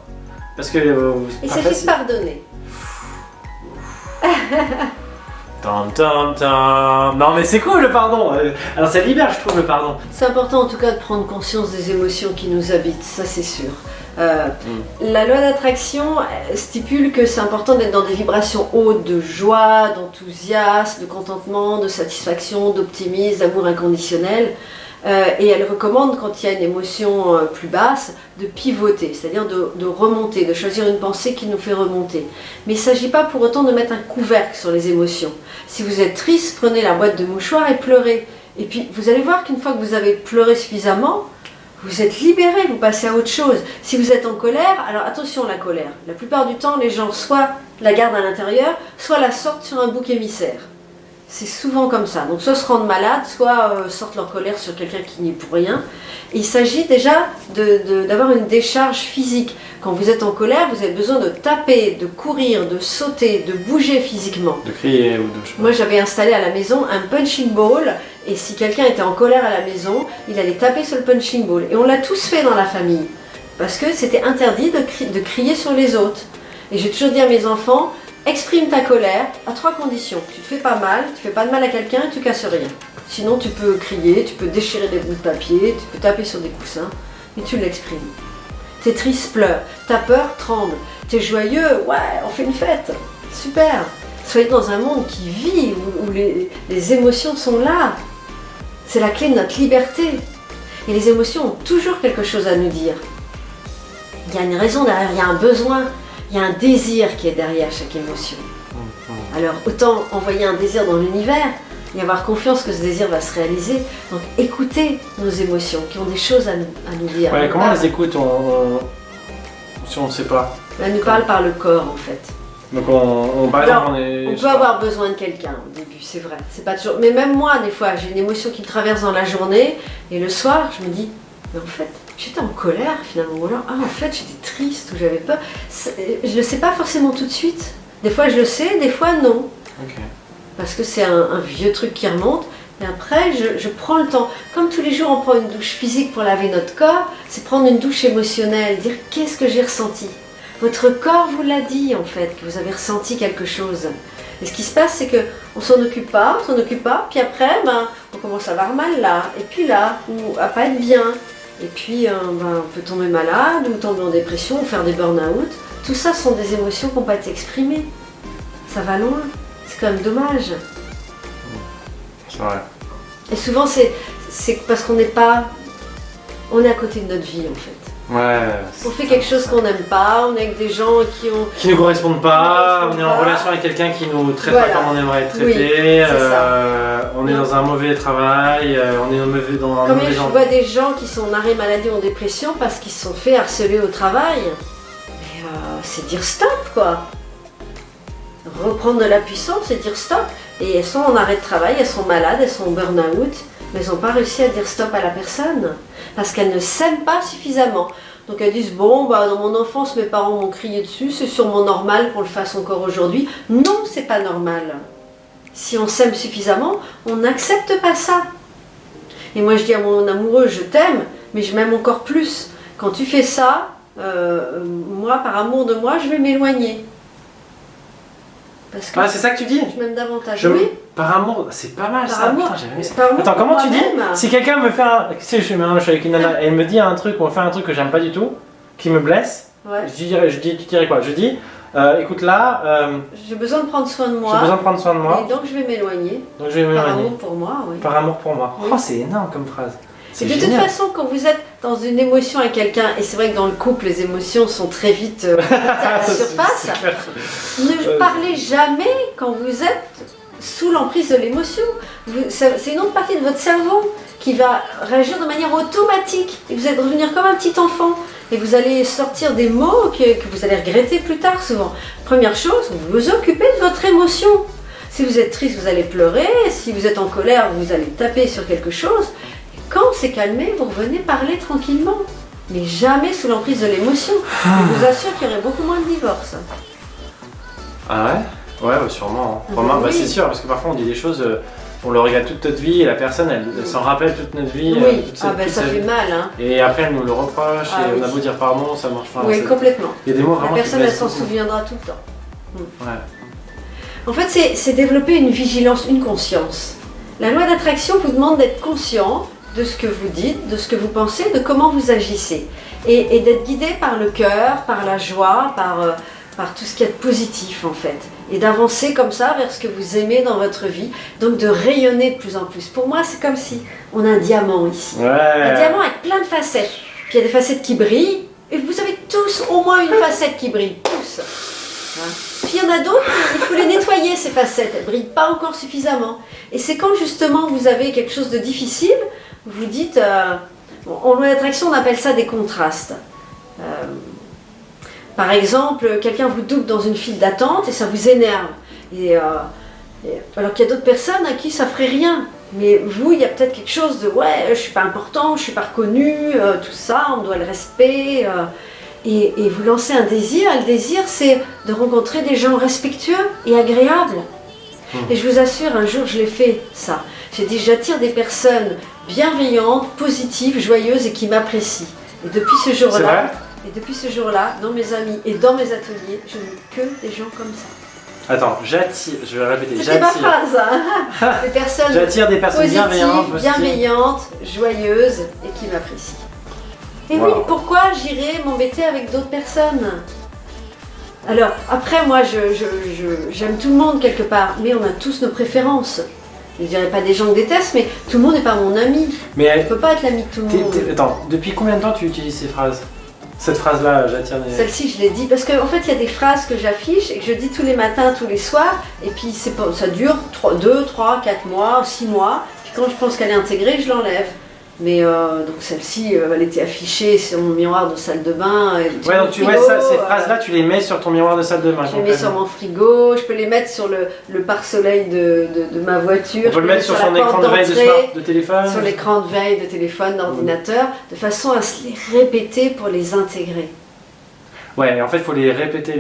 parce que... Il s'agit de pardonner. Non mais c'est cool le pardon. Alors ça libère, je trouve, le pardon. C'est important en tout cas de prendre conscience des émotions qui nous habitent, ça c'est sûr. La loi d'attraction stipule que c'est important d'être dans des vibrations hautes de joie, d'enthousiasme, de contentement, de satisfaction, d'optimisme, d'amour inconditionnel. Et elle recommande, quand il y a une émotion plus basse, de pivoter, c'est-à-dire de remonter, de choisir une pensée qui nous fait remonter. Mais il ne s'agit pas pour autant de mettre un couvercle sur les émotions. Si vous êtes triste, prenez la boîte de mouchoirs et pleurez. Et puis vous allez voir qu'une fois que vous avez pleuré suffisamment, vous êtes libéré, vous passez à autre chose. Si vous êtes en colère, alors attention la colère. La plupart du temps, les gens soit la gardent à l'intérieur, soit la sortent sur un bouc émissaire. C'est souvent comme ça. Donc soit se rendent malades, soit sortent leur colère sur quelqu'un qui n'y est pour rien. Et il s'agit déjà d'avoir une décharge physique. Quand vous êtes en colère, vous avez besoin de taper, de courir, de sauter, de bouger physiquement. De crier ou de... Moi j'avais installé à la maison un punching ball. Et si quelqu'un était en colère à la maison, il allait taper sur le punching ball. Et on l'a tous fait dans la famille. Parce que c'était interdit de crier sur les autres. Et j'ai toujours dit à mes enfants, exprime ta colère à 3 conditions. Tu te fais pas mal, tu fais pas de mal à quelqu'un et tu casses rien. Sinon tu peux crier, tu peux déchirer des bouts de papier, tu peux taper sur des coussins, mais tu l'exprimes. T'es triste, pleure. T'as peur, tremble. T'es joyeux, ouais, on fait une fête. Super. Soyez dans un monde qui vit, où les émotions sont là. C'est la clé de notre liberté. Et les émotions ont toujours quelque chose à nous dire. Il y a une raison derrière, il y a un besoin. Il y a un désir qui est derrière chaque émotion. Alors autant envoyer un désir dans l'univers et avoir confiance que ce désir va se réaliser. Donc écoutez nos émotions qui ont des choses à nous dire. Ouais, comment on les écoute si on ne sait pas? Elle nous parle par le corps en fait. Donc par exemple, on peut avoir besoin de quelqu'un au début, c'est vrai. C'est pas toujours. Mais même moi, des fois, j'ai une émotion qui me traverse dans la journée et le soir, je me dis, mais en fait, j'étais en colère finalement, ou alors, en fait j'étais triste, ou j'avais peur. Je le sais pas forcément tout de suite. Des fois je le sais, des fois non. Okay. Parce que c'est un vieux truc qui remonte. Et après je prends le temps. Comme tous les jours on prend une douche physique pour laver notre corps, c'est prendre une douche émotionnelle, dire qu'est-ce que j'ai ressenti. Votre corps vous l'a dit en fait, que vous avez ressenti quelque chose. Et ce qui se passe, c'est qu'on s'en occupe pas, puis après on commence à avoir mal là, et puis là, ou à pas être bien. Et puis on peut tomber malade, ou tomber en dépression, ou faire des burn-out. Tout ça sont des émotions qui n'ont pas été exprimées. Ça va loin, c'est quand même dommage. C'est vrai. Et souvent c'est parce qu'on n'est pas... On est à côté de notre vie en fait. Ouais. On fait quelque chose qu'on n'aime pas, on est avec des gens qui ne correspondent pas, Qui on ne correspondent est en pas. relation avec quelqu'un qui nous traite Voilà. pas comme on aimerait être Oui, traité, c'est on est dans un mauvais travail, on est dans un Combien mauvais je endroit. vois des gens qui sont en arrêt maladie ou en dépression parce qu'ils se sont fait harceler au travail. Mais c'est dire stop, quoi. Reprendre de la puissance et dire stop. Et elles sont en arrêt de travail, elles sont malades, elles sont en burn-out, mais elles n'ont pas réussi à dire stop à la personne parce qu'elles ne s'aiment pas suffisamment. Donc elles disent, bon, dans mon enfance, mes parents m'ont crié dessus, c'est sûrement normal qu'on le fasse encore aujourd'hui. Non, c'est pas normal. Si on s'aime suffisamment, on n'accepte pas ça. Et moi je dis à mon amoureux, je t'aime, mais je m'aime encore plus. Quand tu fais ça, moi, par amour de moi, je vais m'éloigner. Parce que Ah, c'est ça que tu dis? je m'aime davantage. Je- Oui, Par amour, c'est pas mal par ça. amour. Putain, j'avais aimé ça. Par amour Attends, pour comment tu dis? moi-même. Si quelqu'un me fait un. Tu sais, je suis avec une nana, elle me dit un truc, on fait un truc que j'aime pas du tout, qui me blesse, Ouais. tu dirais quoi? Je dis, écoute là, J'ai besoin de prendre soin de moi. j'ai besoin de prendre soin de moi, Et donc je vais m'éloigner. donc je vais Par m'éloigner. amour pour moi, oui. Par amour pour moi. Oui. Oh, c'est énorme comme phrase. Et C'est de toute génial. façon, quand vous êtes dans une émotion avec quelqu'un, et c'est vrai que dans le couple, les émotions sont très vite à la surface, ne parlez jamais quand vous êtes sous l'emprise de l'émotion. C'est une autre partie de votre cerveau qui va réagir de manière automatique. Et vous allez devenir comme un petit enfant. Et vous allez sortir des mots que vous allez regretter plus tard souvent. Première chose, vous vous occupez de votre émotion. Si vous êtes triste, vous allez pleurer. Si vous êtes en colère, vous allez taper sur quelque chose. Et quand c'est calmé, vous revenez parler tranquillement. Mais jamais sous l'emprise de l'émotion. Je vous assure qu'il y aurait beaucoup moins de divorces. Ah ouais? Ouais, sûrement. Hein. Ah Romain, bah oui. c'est sûr, parce que parfois on dit des choses, on le regarde toute notre vie et la personne, elle s'en rappelle toute notre vie. Oui, toute sa- toute ça sa fait vie. mal. Hein. Et après, elle nous le reproche, Ah et on a oui. beau dire pardon, ça marche pas. Oui, complètement. Il y a des mots La vraiment qui personne, elle blessent s'en beaucoup. souviendra tout le temps. Ouais. En fait, c'est développer une vigilance, une conscience. La loi d'attraction vous demande d'être conscient de ce que vous dites, de ce que vous pensez, de comment vous agissez. Et d'être guidé par le cœur, par la joie, par tout ce qu'il y a de positif en fait. Et d'avancer comme ça vers ce que vous aimez dans votre vie. Donc de rayonner de plus en plus. Pour moi, c'est comme si on a un diamant ici. Un Ouais. diamant avec plein de facettes. Puis il y a des facettes qui brillent. Et vous avez tous au moins une facette qui brille. Tous. Hein. Puis il y en a d'autres, il faut les nettoyer ces facettes. Elles ne brillent pas encore suffisamment. Et c'est quand justement vous avez quelque chose de difficile, vous dites... en loi d'attraction, on appelle ça des contrastes. Par exemple, quelqu'un vous double dans une file d'attente et ça vous énerve. Alors qu'il y a d'autres personnes à qui ça ferait rien. Mais vous, il y a peut-être quelque chose de ouais, je suis pas important, je suis pas reconnu, tout ça, on me doit le respect. Et vous lancez un désir. Et le désir, c'est de rencontrer des gens respectueux et agréables. Et je vous assure, un jour, je l'ai fait ça. J'ai dit, j'attire des personnes bienveillantes, positives, joyeuses et qui m'apprécient. Et depuis ce C'est vrai? jour-là, dans mes amis et dans mes ateliers, je n'ai que des gens comme ça. Attends, j'attire, je vais répéter, C'était ma j'attire. phrase, hein. Des personnes J'attire des personnes positives, bienveillantes, bienveillantes, joyeuses et qui m'apprécient. Et oui, Wow. pourquoi j'irais m'embêter avec d'autres personnes? Alors, après, moi, j'aime tout le monde quelque part, mais on a tous nos préférences. Je ne dirais pas des gens que je déteste, mais tout le monde n'est pas mon ami. Mais Je ne peux pas être l'ami de tout le monde. attends, depuis combien de temps tu utilises ces phrases? Cette phrase-là, j'attire des... Celle-ci, je l'ai dit, parce qu'en fait, il y a des phrases que j'affiche et que je dis tous les matins, tous les soirs, et puis ça dure 2, 3, 4 mois, 6 mois, puis quand je pense qu'elle est intégrée, je l'enlève. Mais donc celle-ci, elle était affichée sur mon miroir de salle de bain. Ouais, donc ces phrases-là, tu les mets sur ton miroir de salle de bain. Je les mets sur mon frigo, je peux les mettre sur le pare-soleil de ma voiture. On peut le mettre sur son la écran porte de veille d'entrée, de téléphone. sur l'écran de veille de téléphone, d'ordinateur, de façon à se les répéter pour les intégrer. Ouais, et en fait, il faut les répéter.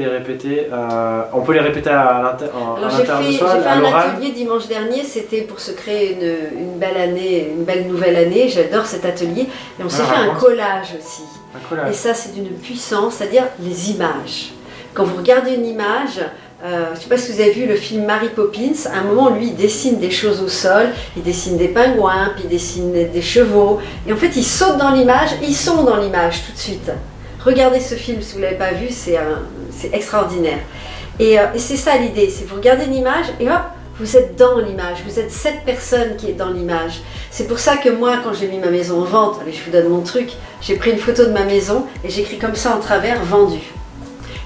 On peut les répéter à Alors l'intérieur de j'ai soi, fait à un l'oral. atelier dimanche dernier, c'était pour se créer une belle année, une belle nouvelle année. J'adore cet atelier. Et on s'est fait un raconte. collage aussi. Un collage. Et ça, c'est d'une puissance, c'est-à-dire les images. Quand vous regardez une image, je ne sais pas si vous avez vu le film Mary Poppins, à un moment, lui, il dessine des choses au sol, il dessine des pingouins, puis il dessine des chevaux. Et en fait, ils sautent dans l'image, ils sont dans l'image tout de suite. Regardez ce film, si vous ne l'avez pas vu, c'est extraordinaire. Et c'est ça l'idée, c'est vous regardez une image et hop, Vous êtes dans l'image, vous êtes cette personne qui est dans l'image. C'est pour ça que moi, quand j'ai mis ma maison en vente, allez, je vous donne mon truc, j'ai pris une photo de ma maison et j'écris comme ça en travers, vendu.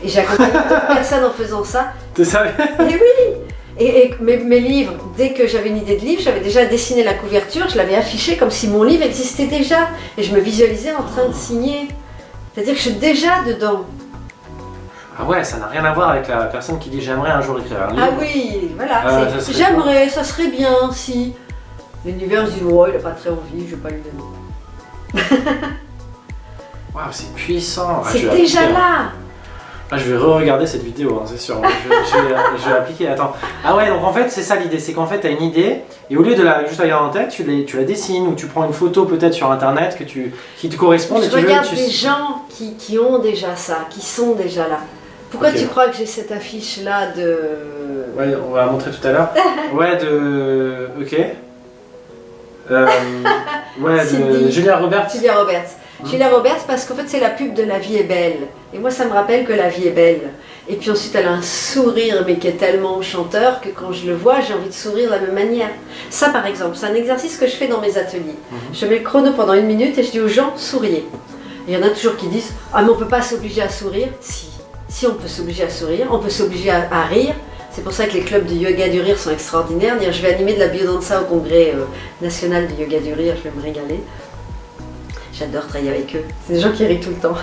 Et j'ai accompagné d'autres personnes en faisant ça. Tu savais? Et oui! Et mes livres, dès que j'avais une idée de livre, j'avais déjà dessiné la couverture, je l'avais affiché comme si mon livre existait déjà. Et je me visualisais en train de signer. C'est-à-dire que je suis déjà dedans. Ah ouais, ça n'a rien à voir avec la personne qui dit j'aimerais un jour écrire un livre. Ah oui, voilà. ça serait J'aimerais, ça serait bien si. L'univers dit oh, il n'a pas très envie, je vais pas lui donner. Waouh, c'est puissant. Ah, C'est je vais déjà appliquer, hein. là. Ah, je vais re-regarder cette vidéo, hein, c'est sûr. Je vais appliquer. Attends. Ah ouais, donc en fait, c'est ça l'idée. C'est qu'en fait, tu as une idée et au lieu de la juste la garder en tête, tu la dessines ou tu prends une photo peut-être sur internet qui te correspond. Je et tu regarde veux, des gens qui ont déjà ça, qui sont déjà là. Pourquoi Ok. tu crois que j'ai cette affiche-là de... Ouais, on va la montrer tout à l'heure. Ouais, de. Ok. Ouais, de Cindy. Julia Roberts. Julia Roberts. Julia Roberts parce qu'en fait c'est la pub de La vie est belle. Et moi ça me rappelle que la vie est belle. Et puis ensuite elle a un sourire mais qui est tellement enchanteur que quand je le vois j'ai envie de sourire de la même manière. Ça par exemple, c'est un exercice que je fais dans mes ateliers. Je mets le chrono pendant 1 minute et je dis aux gens souriez. Et il y en a toujours qui disent ah mais on peut pas s'obliger à sourire. Si on peut s'obliger à sourire, on peut s'obliger à rire. C'est pour ça que les clubs de yoga du rire sont extraordinaires. Dire, je vais animer de la biodanza au congrès national du yoga du rire, je vais me régaler. J'adore travailler avec eux. C'est des gens qui rient tout le temps.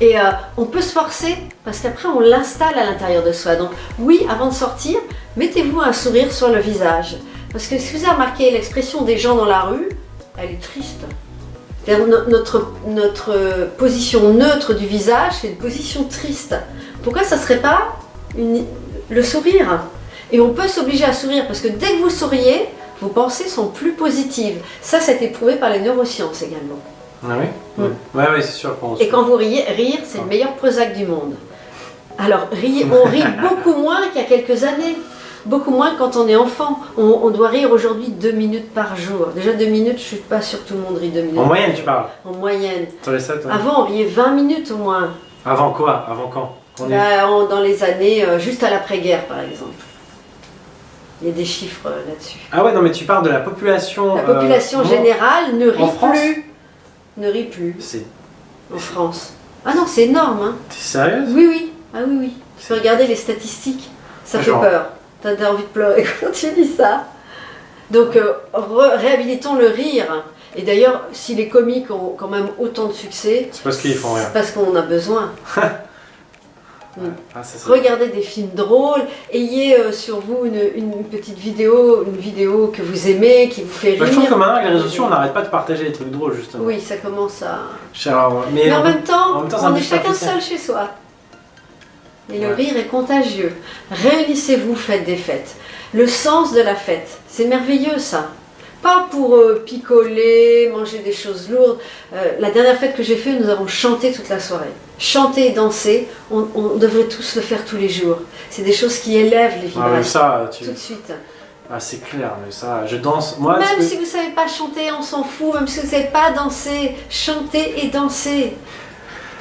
Et on peut se forcer parce qu'après on l'installe à l'intérieur de soi. Donc oui, avant de sortir, mettez-vous un sourire sur le visage. Parce que si vous avez remarqué l'expression des gens dans la rue, elle est triste. C'est-à-dire notre position neutre du visage, c'est une position triste. Pourquoi ça ne serait pas le sourire? Et on peut s'obliger à sourire parce que dès que vous souriez, vos pensées sont plus positives. Ça a été prouvé par les neurosciences également. Ah oui. Ouais, c'est sûr. Et quand vous riez, rire, c'est le meilleur Prozac du monde. Alors, on rit beaucoup moins qu'il y a quelques années. Beaucoup moins quand on est enfant. On doit rire aujourd'hui 2 minutes par jour. Déjà 2 minutes, je ne suis pas sûre que tout le monde rit 2 minutes. En moyenne, tu parles? En moyenne. Sur les 7, ouais. Avant, on riait 20 minutes au moins. Avant quoi? Avant quand? Dans les années, juste à l'après-guerre par exemple. Il y a des chiffres là-dessus. Ah ouais, non mais tu parles de la population... La population générale ne rit France plus. Ne rit plus C'est... en France. Ah non, c'est énorme. Hein. T'es sérieuse? Oui, oui. Ah oui, oui. Tu peux regarder les statistiques. Ça fait genre. peur. T'as envie de pleurer quand tu dis ça. Donc, réhabilitons le rire. Et d'ailleurs, si les comiques ont quand même autant de succès, C'est parce qu'ils font rien. c'est parce qu'on en a besoin. Ah, ça, Regardez des films drôles, ayez sur vous une petite vidéo, une vidéo que vous aimez, qui vous fait rire. Bah, je trouve que maintenant avec les réseaux sociaux, on n'arrête pas de partager des trucs drôles justement. Oui, ça commence à... Mais Mais en même temps, c'est un on est peu chacun superficiel. seul chez soi. Et le Ouais. rire est contagieux. Réunissez-vous, faites des fêtes. Le sens de la fête, c'est merveilleux ça. Pas pour picoler, manger des choses lourdes. La dernière fête que j'ai faite, nous avons chanté toute la soirée. Chanter et danser, on devrait tous le faire tous les jours. C'est des choses qui élèvent les Ah, mais vibrations. ça, Tout de suite. Ah, c'est clair, mais ça, je danse. Moi, Même si vous ne savez pas chanter, on s'en fout. Même si vous ne savez pas danser, chantez et dansez.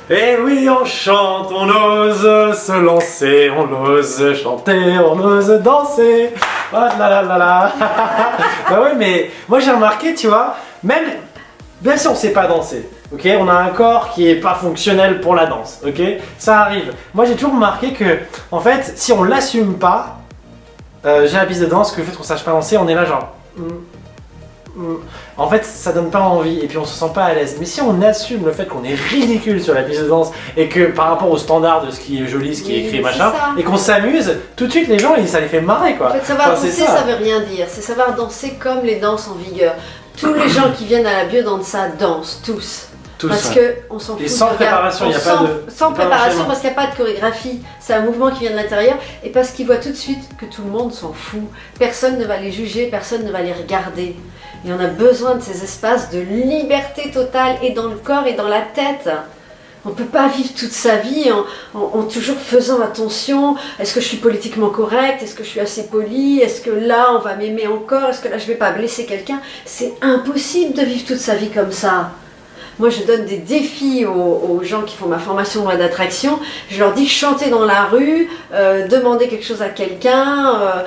Eh oui, on chante, on ose se lancer, on ose chanter, on ose danser. Oh là là là là. Bah ouais, mais moi j'ai remarqué, tu vois, même, bien sûr on sait pas danser, ok, on a un corps qui est pas fonctionnel pour la danse, ok, ça arrive. Moi j'ai toujours remarqué que, en fait, si on l'assume pas, j'ai la piste de danse, que le fait qu'on sache pas danser, on est là genre... En fait, ça donne pas envie et puis on se sent pas à l'aise. Mais si on assume le fait qu'on est ridicule sur la piste de danse et que par rapport au standard de ce qui est joli, ce qui est Oui, écrit, c'est machin, ça. et qu'on s'amuse, tout de suite les gens, ça les fait marrer quoi. En fait, savoir Enfin, c'est danser, ça veut rien dire. C'est savoir danser comme les danses en vigueur. Tous les gens qui viennent à la biodanza dansent, tous. Tous, Parce ouais. qu'on s'en fout. Et sans de regarder. préparation, il n'y a pas de... Sans pas préparation, d'enchaînement. parce qu'il n'y a pas de chorégraphie. C'est un mouvement qui vient de l'intérieur. Et parce qu'ils voient tout de suite que tout le monde s'en fout. Personne ne va les juger, personne ne va les regarder. Et on a besoin de ces espaces de liberté totale, et dans le corps et dans la tête. On ne peut pas vivre toute sa vie en toujours faisant attention. Est-ce que je suis politiquement correcte? Est-ce que je suis assez polie? Est-ce que là, on va m'aimer encore? Est-ce que là, je ne vais pas blesser quelqu'un? C'est impossible de vivre toute sa vie comme ça. Moi, je donne des défis aux gens qui font ma formation loi d'attraction. Je leur dis chantez dans la rue, demandez quelque chose à quelqu'un,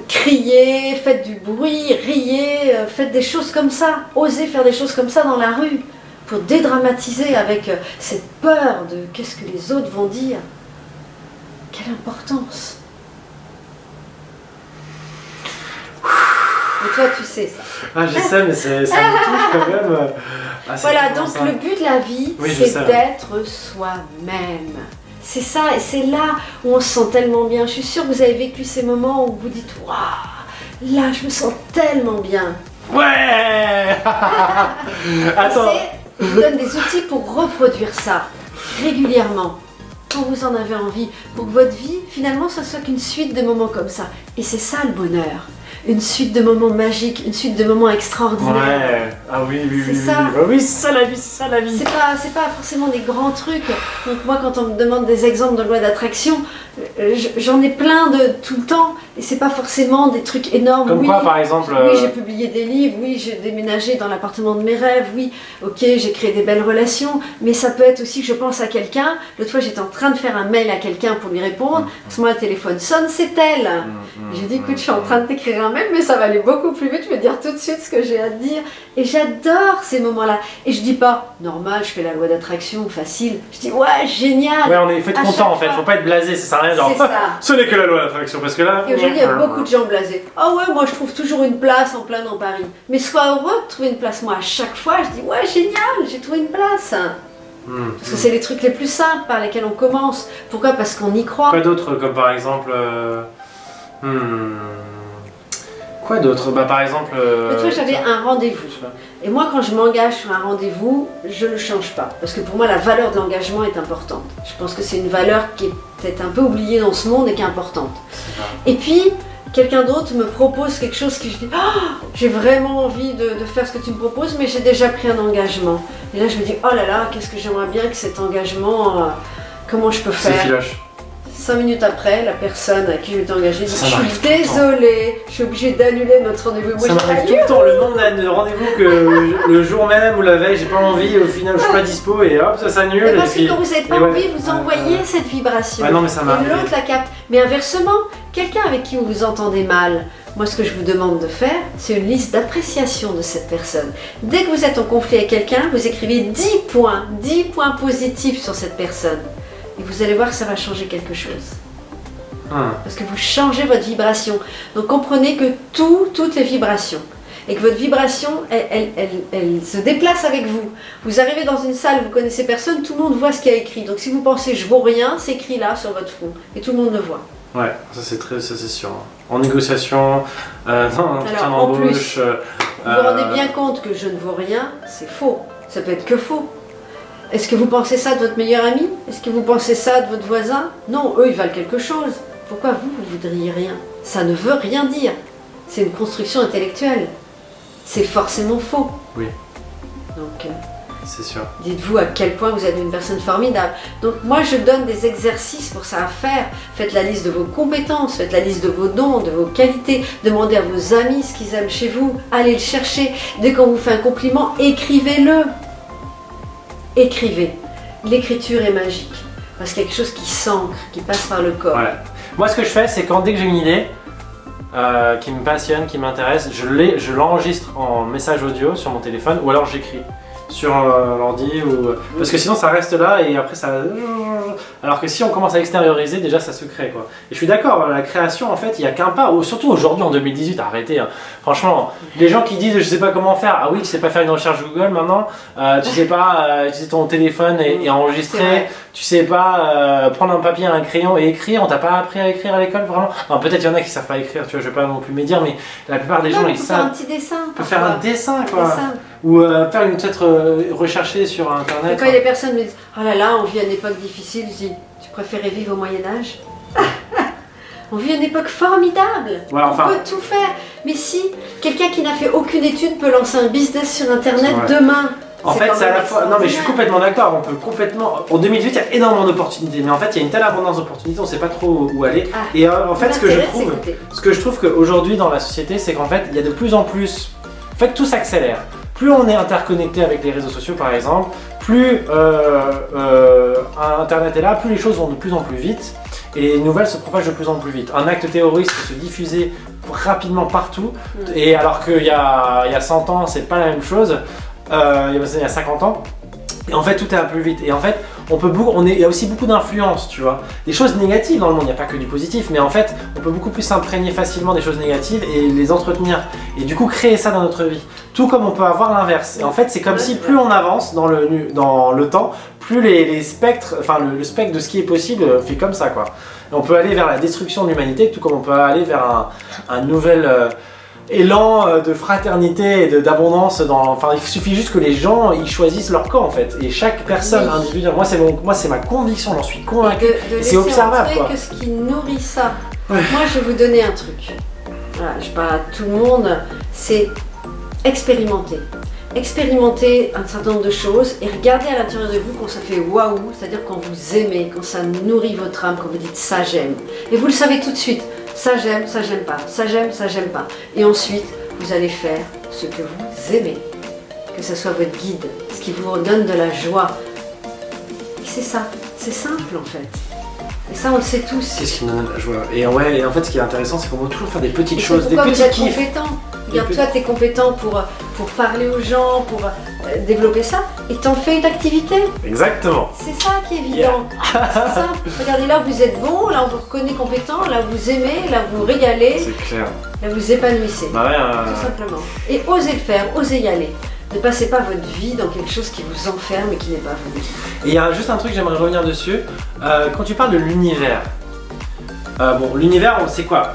criez, faites du bruit, riez, faites des choses comme ça. Osez faire des choses comme ça dans la rue pour dédramatiser avec cette peur de qu'est-ce que les autres vont dire. Quelle importance. Et toi, tu sais ça. Ah, je sais, mais ça me touche quand même. Ah, voilà, donc ça. Le but de la vie, oui, c'est d'être soi-même. C'est ça, et c'est là où on se sent tellement bien. Je suis sûre que vous avez vécu ces moments où vous dites « Waouh, là, je me sens tellement bien ». Ouais. Attends. Je vous donne des outils pour reproduire ça régulièrement, quand vous en avez envie, pour que votre vie, finalement, ça soit qu'une suite de moments comme ça. Et c'est ça le bonheur. Une suite de moments magiques, une suite de moments extraordinaires. Ouais, ah oui, c'est ça. Oui, c'est ça la vie, c'est ça la vie. C'est pas forcément des grands trucs. Donc moi, quand on me demande des exemples de loi d'attraction, j'en ai plein de tout le temps. Et c'est pas forcément des trucs énormes. Comme quoi, par exemple Oui, j'ai publié des livres, oui, j'ai déménagé dans l'appartement de mes rêves, oui, ok, j'ai créé des belles relations. Mais ça peut être aussi que je pense à quelqu'un. L'autre fois, j'étais en train de faire un mail à quelqu'un pour lui répondre. À ce moment, le téléphone sonne, c'est elle. J'ai dit, écoute, je suis en train de t'écrire un mail, mais ça va aller beaucoup plus vite, je vais dire tout de suite ce que j'ai à te dire. Et j'adore ces moments-là. Et je dis pas, normal, je fais la loi d'attraction, facile. Je dis, ouais, génial. Ouais, on est fait content en fait, faut pas être blasé, ça sert à rien. Genre, ce n'est que la loi d'attraction, parce que là. Et aujourd'hui, il y a beaucoup de gens blasés. Oh ouais, moi je trouve toujours une place en plein dans Paris. Mais sois heureux de trouver une place. Moi, à chaque fois, je dis, ouais, génial, j'ai trouvé une place. Parce que c'est les trucs les plus simples par lesquels on commence. Pourquoi? Parce qu'on y croit. Quoi d'autre, comme par exemple. Quoi d'autre? Bah par exemple... L'autre fois j'avais un rendez-vous. Et moi quand je m'engage sur un rendez-vous, je ne le change pas. Parce que pour moi la valeur de l'engagement est importante. Je pense que c'est une valeur qui est peut-être un peu oubliée dans ce monde et qui est importante. Et puis quelqu'un d'autre me propose quelque chose que je dis oh, j'ai vraiment envie de faire ce que tu me proposes, mais j'ai déjà pris un engagement. Et là je me dis oh là là, qu'est-ce que j'aimerais bien que cet engagement, comment je peux faire? C'est filoche. 5 minutes après, la personne à qui je m'étais engagée dit « Je suis désolée, je suis obligée d'annuler notre rendez-vous. » Ça m'arrive tout le temps, le nombre de rendez-vous que le jour même ou la veille, j'ai pas envie, au final je suis pas dispo et hop, ça s'annule. Parce que quand vous n'avez pas envie, vous envoyez cette vibration. Ouais, non, mais ça m'arrive. Et l'autre la capte. Mais inversement, quelqu'un avec qui vous vous entendez mal, moi ce que je vous demande de faire, c'est une liste d'appréciation de cette personne. Dès que vous êtes en conflit avec quelqu'un, vous écrivez 10 points positifs sur cette personne. Et vous allez voir que ça va changer quelque chose. Parce que vous changez votre vibration. Donc comprenez que toutes les vibrations, et que votre vibration, elle se déplace avec vous. Vous arrivez dans une salle, vous connaissez personne, tout le monde voit ce qu'il y a écrit. Donc si vous pensez je vaux rien, c'est écrit là sur votre front. Et tout le monde le voit. Ouais, ça c'est sûr. En négociation, dans un embauche... Vous vous rendez bien compte que je ne vaux rien, c'est faux. Ça peut être que faux. Est-ce que vous pensez ça de votre meilleur ami? Est-ce que vous pensez ça de votre voisin? Non, eux ils valent quelque chose. Pourquoi vous voudriez rien? Ça ne veut rien dire. C'est une construction intellectuelle. C'est forcément faux. Oui. Donc, c'est sûr. Dites-vous à quel point vous êtes une personne formidable. Donc moi je donne des exercices pour ça à faire. Faites la liste de vos compétences, faites la liste de vos dons, de vos qualités. Demandez à vos amis ce qu'ils aiment chez vous. Allez le chercher. Dès qu'on vous fait un compliment, écrivez-le. Écrivez. L'écriture est magique. Parce qu'il y a quelque chose qui s'ancre, qui passe par le corps. Voilà. Moi ce que je fais, c'est quand dès que j'ai une idée qui me passionne, qui m'intéresse, je l'enregistre en message audio sur mon téléphone ou alors j'écris sur l'ordi parce que sinon ça reste là et après ça... Alors que si on commence à extérioriser, déjà ça se crée quoi. Et je suis d'accord, la création en fait, il n'y a qu'un pas, surtout aujourd'hui en 2018, arrêtez. Hein. Franchement, les gens qui disent je sais pas comment faire, ah oui tu sais pas faire une recherche Google maintenant, tu sais pas utiliser ton téléphone et enregistrer, tu sais pas prendre un papier, un crayon et écrire, on t'a pas appris à écrire à l'école vraiment. Enfin, peut-être il y en a qui savent pas écrire, tu vois, je vais pas non plus me dire, mais la plupart des gens ils savent. Faire un petit dessin. Peut faire un dessin quoi. Ou faire peut-être rechercher sur internet. Et quand les personnes me disent oh là là, on vit à une époque difficile, je dis tu préférais vivre au Moyen-Âge? On vit une époque formidable. Ouais, enfin... On peut tout faire. Mais si quelqu'un qui n'a fait aucune étude peut lancer un business sur internet demain. En fait, c'est à la fois. Non, mais je suis complètement d'accord. On peut complètement. En 2018, il y a énormément d'opportunités. Mais en fait, il y a une telle abondance d'opportunités, on ne sait pas trop où aller. Et en fait, ce que je trouve qu'aujourd'hui dans la société, c'est qu'en fait, il y a de plus en plus. En fait, tout s'accélère. plus on est interconnecté avec les réseaux sociaux par exemple, plus Internet est là, plus les choses vont de plus en plus vite et les nouvelles se propagent de plus en plus vite. Un acte terroriste peut se diffuser rapidement partout, et alors qu'il y a 100 ans, c'est pas la même chose, il y a 50 ans. Et en fait, tout est un peu plus vite. Et en fait, il y a aussi beaucoup d'influence, tu vois. Des choses négatives dans le monde, il n'y a pas que du positif, mais en fait, on peut beaucoup plus s'imprégner facilement des choses négatives et les entretenir. Et du coup, créer ça dans notre vie. Tout comme on peut avoir l'inverse. Et en fait, c'est comme si plus on avance dans le temps, plus les spectres, enfin le spectre de ce qui est possible fait comme ça, quoi. Et on peut aller vers la destruction de l'humanité, tout comme on peut aller vers un nouvel élan de fraternité et d'abondance. Enfin, il suffit juste que les gens ils choisissent leur camp en fait. Et chaque personne individuelle, moi c'est ma conviction, j'en suis convaincu. C'est observable, quoi. Que ce qui nourrit ça. Ouais. Moi je vais vous donner un truc. Voilà, je parle à tout le monde, c'est expérimenter. Expérimentez un certain nombre de choses et regardez à l'intérieur de vous quand ça fait waouh, c'est-à-dire quand vous aimez, quand ça nourrit votre âme, quand vous dites ça j'aime. Et vous le savez tout de suite, ça j'aime pas, ça j'aime pas. Et ensuite, vous allez faire ce que vous aimez, que ce soit votre guide, ce qui vous redonne de la joie. Et c'est ça, c'est simple en fait. Et ça on le sait tous. Qu'est-ce qui nous donne de la joie? Et en fait ce qui est intéressant c'est qu'on peut toujours faire des petites choses, des petits kiffs. Regarde, toi, tu es compétent pour parler aux gens, pour développer ça, et t'en fais une activité. Exactement. C'est ça qui est évident. C'est ça. Regardez, là, vous êtes bon, là, on vous reconnaît compétent, là, vous aimez, là, vous régalez. C'est clair. Là, vous épanouissez. Bah ouais, tout simplement. Et osez le faire, osez y aller. Ne passez pas votre vie dans quelque chose qui vous enferme et qui n'est pas vous. Et il y a juste un truc, j'aimerais revenir dessus. Quand tu parles de l'univers, l'univers, c'est quoi?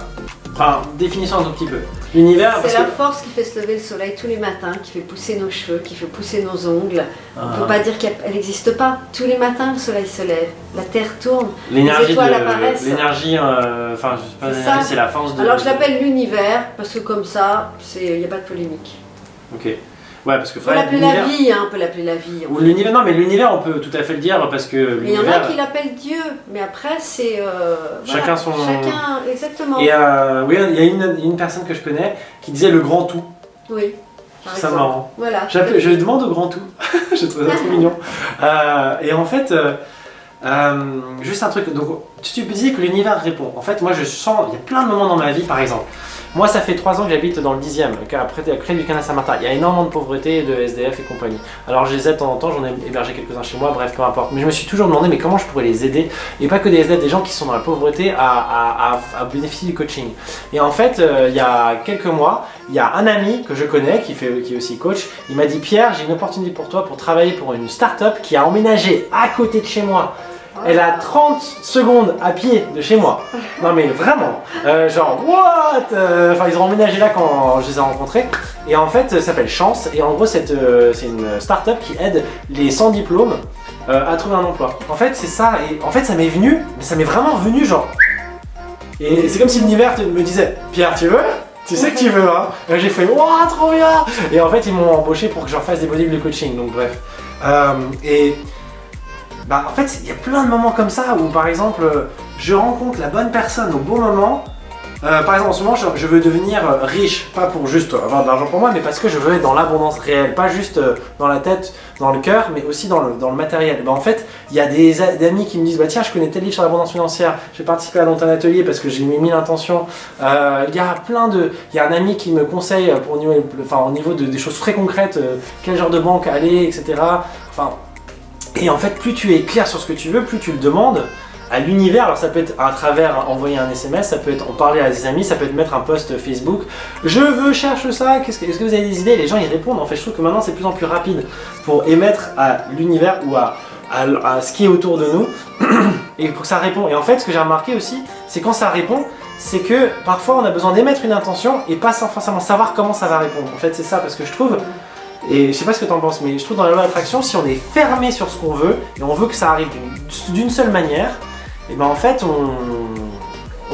Enfin, définissons un tout petit peu. L'univers, c'est la force qui fait se lever le soleil tous les matins, qui fait pousser nos cheveux, qui fait pousser nos ongles. On ne peut pas dire qu'elle n'existe pas. Tous les matins, le soleil se lève, la terre tourne, les étoiles apparaissent. L'énergie, enfin, je sais pas, l'énergie, c'est la force de... Alors je l'appelle l'univers, parce que comme ça, il n'y a pas de polémique. Ok. Ouais, parce que on peut l'appeler la vie, hein, on peut l'appeler la vie. Ou l'univers, non, mais l'univers, on peut tout à fait le dire parce que. Mais il y en a qui l'appellent Dieu, mais après c'est. Chacun son. Chacun, exactement. Et oui, il y a une personne que je connais qui disait le grand tout. Oui. C'est ça marrant. Voilà. Je demande au grand tout. Je trouve ça trop mignon. Et en fait, juste un truc. Donc, tu disais que l'univers répond. En fait, moi, je sens. Il y a plein de moments dans ma vie, par exemple. Moi, ça fait 3 ans que j'habite dans le 10e, près du canal Saint-Martin. Il y a énormément de pauvreté, de SDF et compagnie. Alors, je les aide de temps en temps, j'en ai hébergé quelques-uns chez moi, bref, peu importe. Mais je me suis toujours demandé, mais comment je pourrais les aider? Et pas que des SDF, des gens qui sont dans la pauvreté à bénéficier du coaching. Et en fait, il y a quelques mois, il y a un ami que je connais, qui est aussi coach, il m'a dit, Pierre, j'ai une opportunité pour toi pour travailler pour une start-up qui a emménagé à côté de chez moi. Elle a 30 secondes à pied de chez moi. Non mais vraiment. Genre, what? Enfin, ils ont emménagé là quand je les ai rencontrés. Et en fait, ça s'appelle Chance. Et en gros, c'est une start-up qui aide les sans diplôme à trouver un emploi. En fait, c'est ça. Et en fait, ça m'est venu. Mais ça m'est vraiment venu, genre. Et c'est comme si l'univers me disait, Pierre, tu veux? Tu sais que tu veux, hein? Et j'ai fait, waouh, trop bien! Et en fait, ils m'ont embauché pour que j'en fasse des modules de coaching. Donc, bref. En fait, il y a plein de moments comme ça où, par exemple, je rencontre la bonne personne au bon moment. Par exemple, en ce moment, je veux devenir riche, pas pour juste avoir de l'argent pour moi, mais parce que je veux être dans l'abondance réelle, pas juste dans la tête, dans le cœur, mais aussi dans le matériel. En fait, il y a des amis qui me disent, tiens, je connais tel livre sur l'abondance financière, j'ai participé à ton atelier parce que j'ai mis l'intention. Il y a un ami qui me conseille au niveau des choses très concrètes, quel genre de banque aller, etc. Et en fait, plus tu es clair sur ce que tu veux, plus tu le demandes à l'univers. Alors ça peut être à travers envoyer un SMS, ça peut être en parler à des amis, ça peut être mettre un post Facebook. Je cherche ça, est-ce que vous avez des idées? Les gens ils répondent. En fait, je trouve que maintenant c'est de plus en plus rapide pour émettre à l'univers ou à ce qui est autour de nous et pour que ça réponde. Et en fait, ce que j'ai remarqué aussi, c'est quand ça répond, c'est que parfois on a besoin d'émettre une intention et pas sans forcément savoir comment ça va répondre. En fait, c'est ça, parce que je trouve... Et je sais pas ce que tu en penses, mais je trouve dans la loi d'attraction, si on est fermé sur ce qu'on veut, et on veut que ça arrive d'une seule manière, et en fait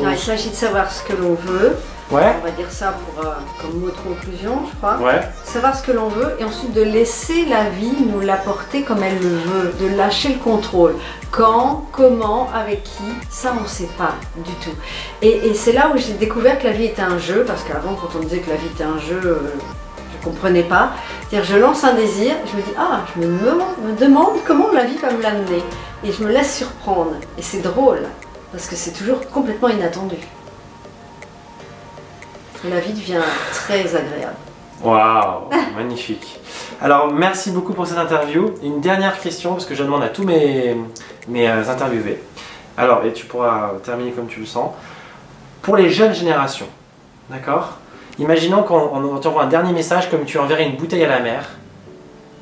Non, il s'agit de savoir ce que l'on veut. Ouais. On va dire ça comme mot de conclusion, je crois. Ouais. Savoir ce que l'on veut et ensuite de laisser la vie nous l'apporter comme elle le veut, de lâcher le contrôle. Quand, comment, avec qui, ça on ne sait pas du tout. Et c'est là où j'ai découvert que la vie était un jeu, parce qu'avant quand on disait que la vie était un jeu, je comprenais pas. C'est-à-dire, je lance un désir, je me dis, je me demande comment la vie va me l'amener. Et je me laisse surprendre. Et c'est drôle, parce que c'est toujours complètement inattendu. Et la vie devient très agréable. Waouh, magnifique. Alors, merci beaucoup pour cette interview. Une dernière question, parce que je demande à tous mes interviewés. Alors, et tu pourras terminer comme tu le sens. Pour les jeunes générations, d'accord? Imaginons qu'on t'envoie un dernier message comme tu enverrais une bouteille à la mer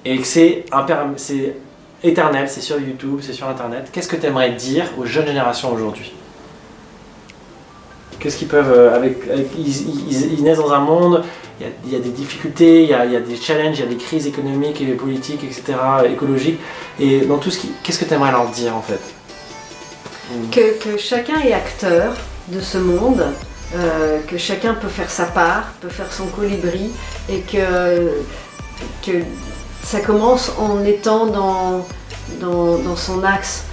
et que c'est éternel, c'est sur YouTube, c'est sur Internet. Qu'est-ce que tu aimerais dire aux jeunes générations aujourd'hui? Qu'est-ce qu'ils peuvent... ils naissent dans un monde, il y a des difficultés, il y a des challenges, il y a des crises économiques et politiques, etc., écologiques. Et dans tout qu'est-ce que tu aimerais leur dire en fait? Que chacun est acteur de ce monde, que chacun peut faire sa part, peut faire son colibri, et que ça commence en étant dans son axe,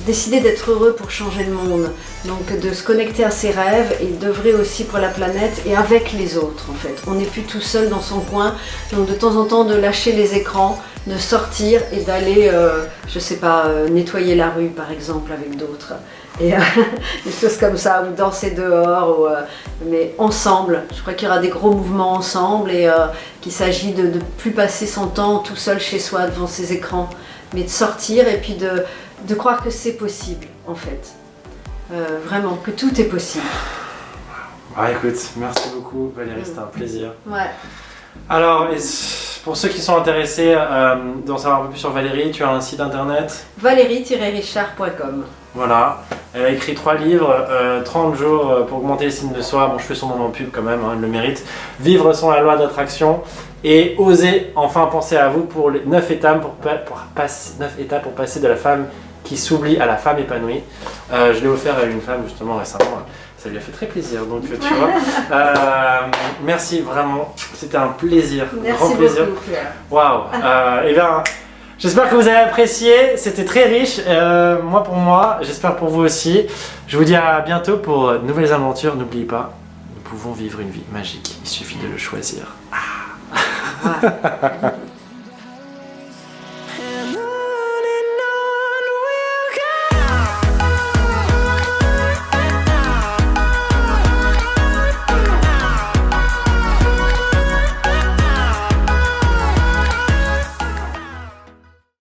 décider d'être heureux pour changer le monde, donc de se connecter à ses rêves et d'œuvrer aussi pour la planète et avec les autres en fait. On n'est plus tout seul dans son coin, donc de temps en temps de lâcher les écrans, de sortir et d'aller, je sais pas, nettoyer la rue par exemple avec d'autres. Et des choses comme ça, ou danser dehors, mais ensemble. Je crois qu'il y aura des gros mouvements ensemble et qu'il s'agit de ne plus passer son temps tout seul chez soi devant ses écrans, mais de sortir et puis de croire que c'est possible en fait. Vraiment, que tout est possible. Écoute, merci beaucoup Valérie, c'était un plaisir. Ouais. Alors, pour ceux qui sont intéressés d'en savoir un peu plus sur Valérie, tu as un site internet? Valérie-richard.com. Voilà, elle a écrit 3 livres, 30 jours pour augmenter l'estime de soi, bon je fais son nom en pub quand même, elle le mérite, Vivre sans la loi d'attraction et Oser enfin penser à vous pour les 9 étapes pour passer de la femme qui s'oublie à la femme épanouie. Je l'ai offert à une femme justement récemment, ça lui a fait très plaisir, donc tu vois. Merci vraiment, c'était un plaisir, Merci grand plaisir. beaucoup, Claire. Waouh, et bien... J'espère que vous avez apprécié, c'était très riche, pour moi, j'espère pour vous aussi. Je vous dis à bientôt pour de nouvelles aventures, n'oubliez pas, nous pouvons vivre une vie magique, il suffit de le choisir.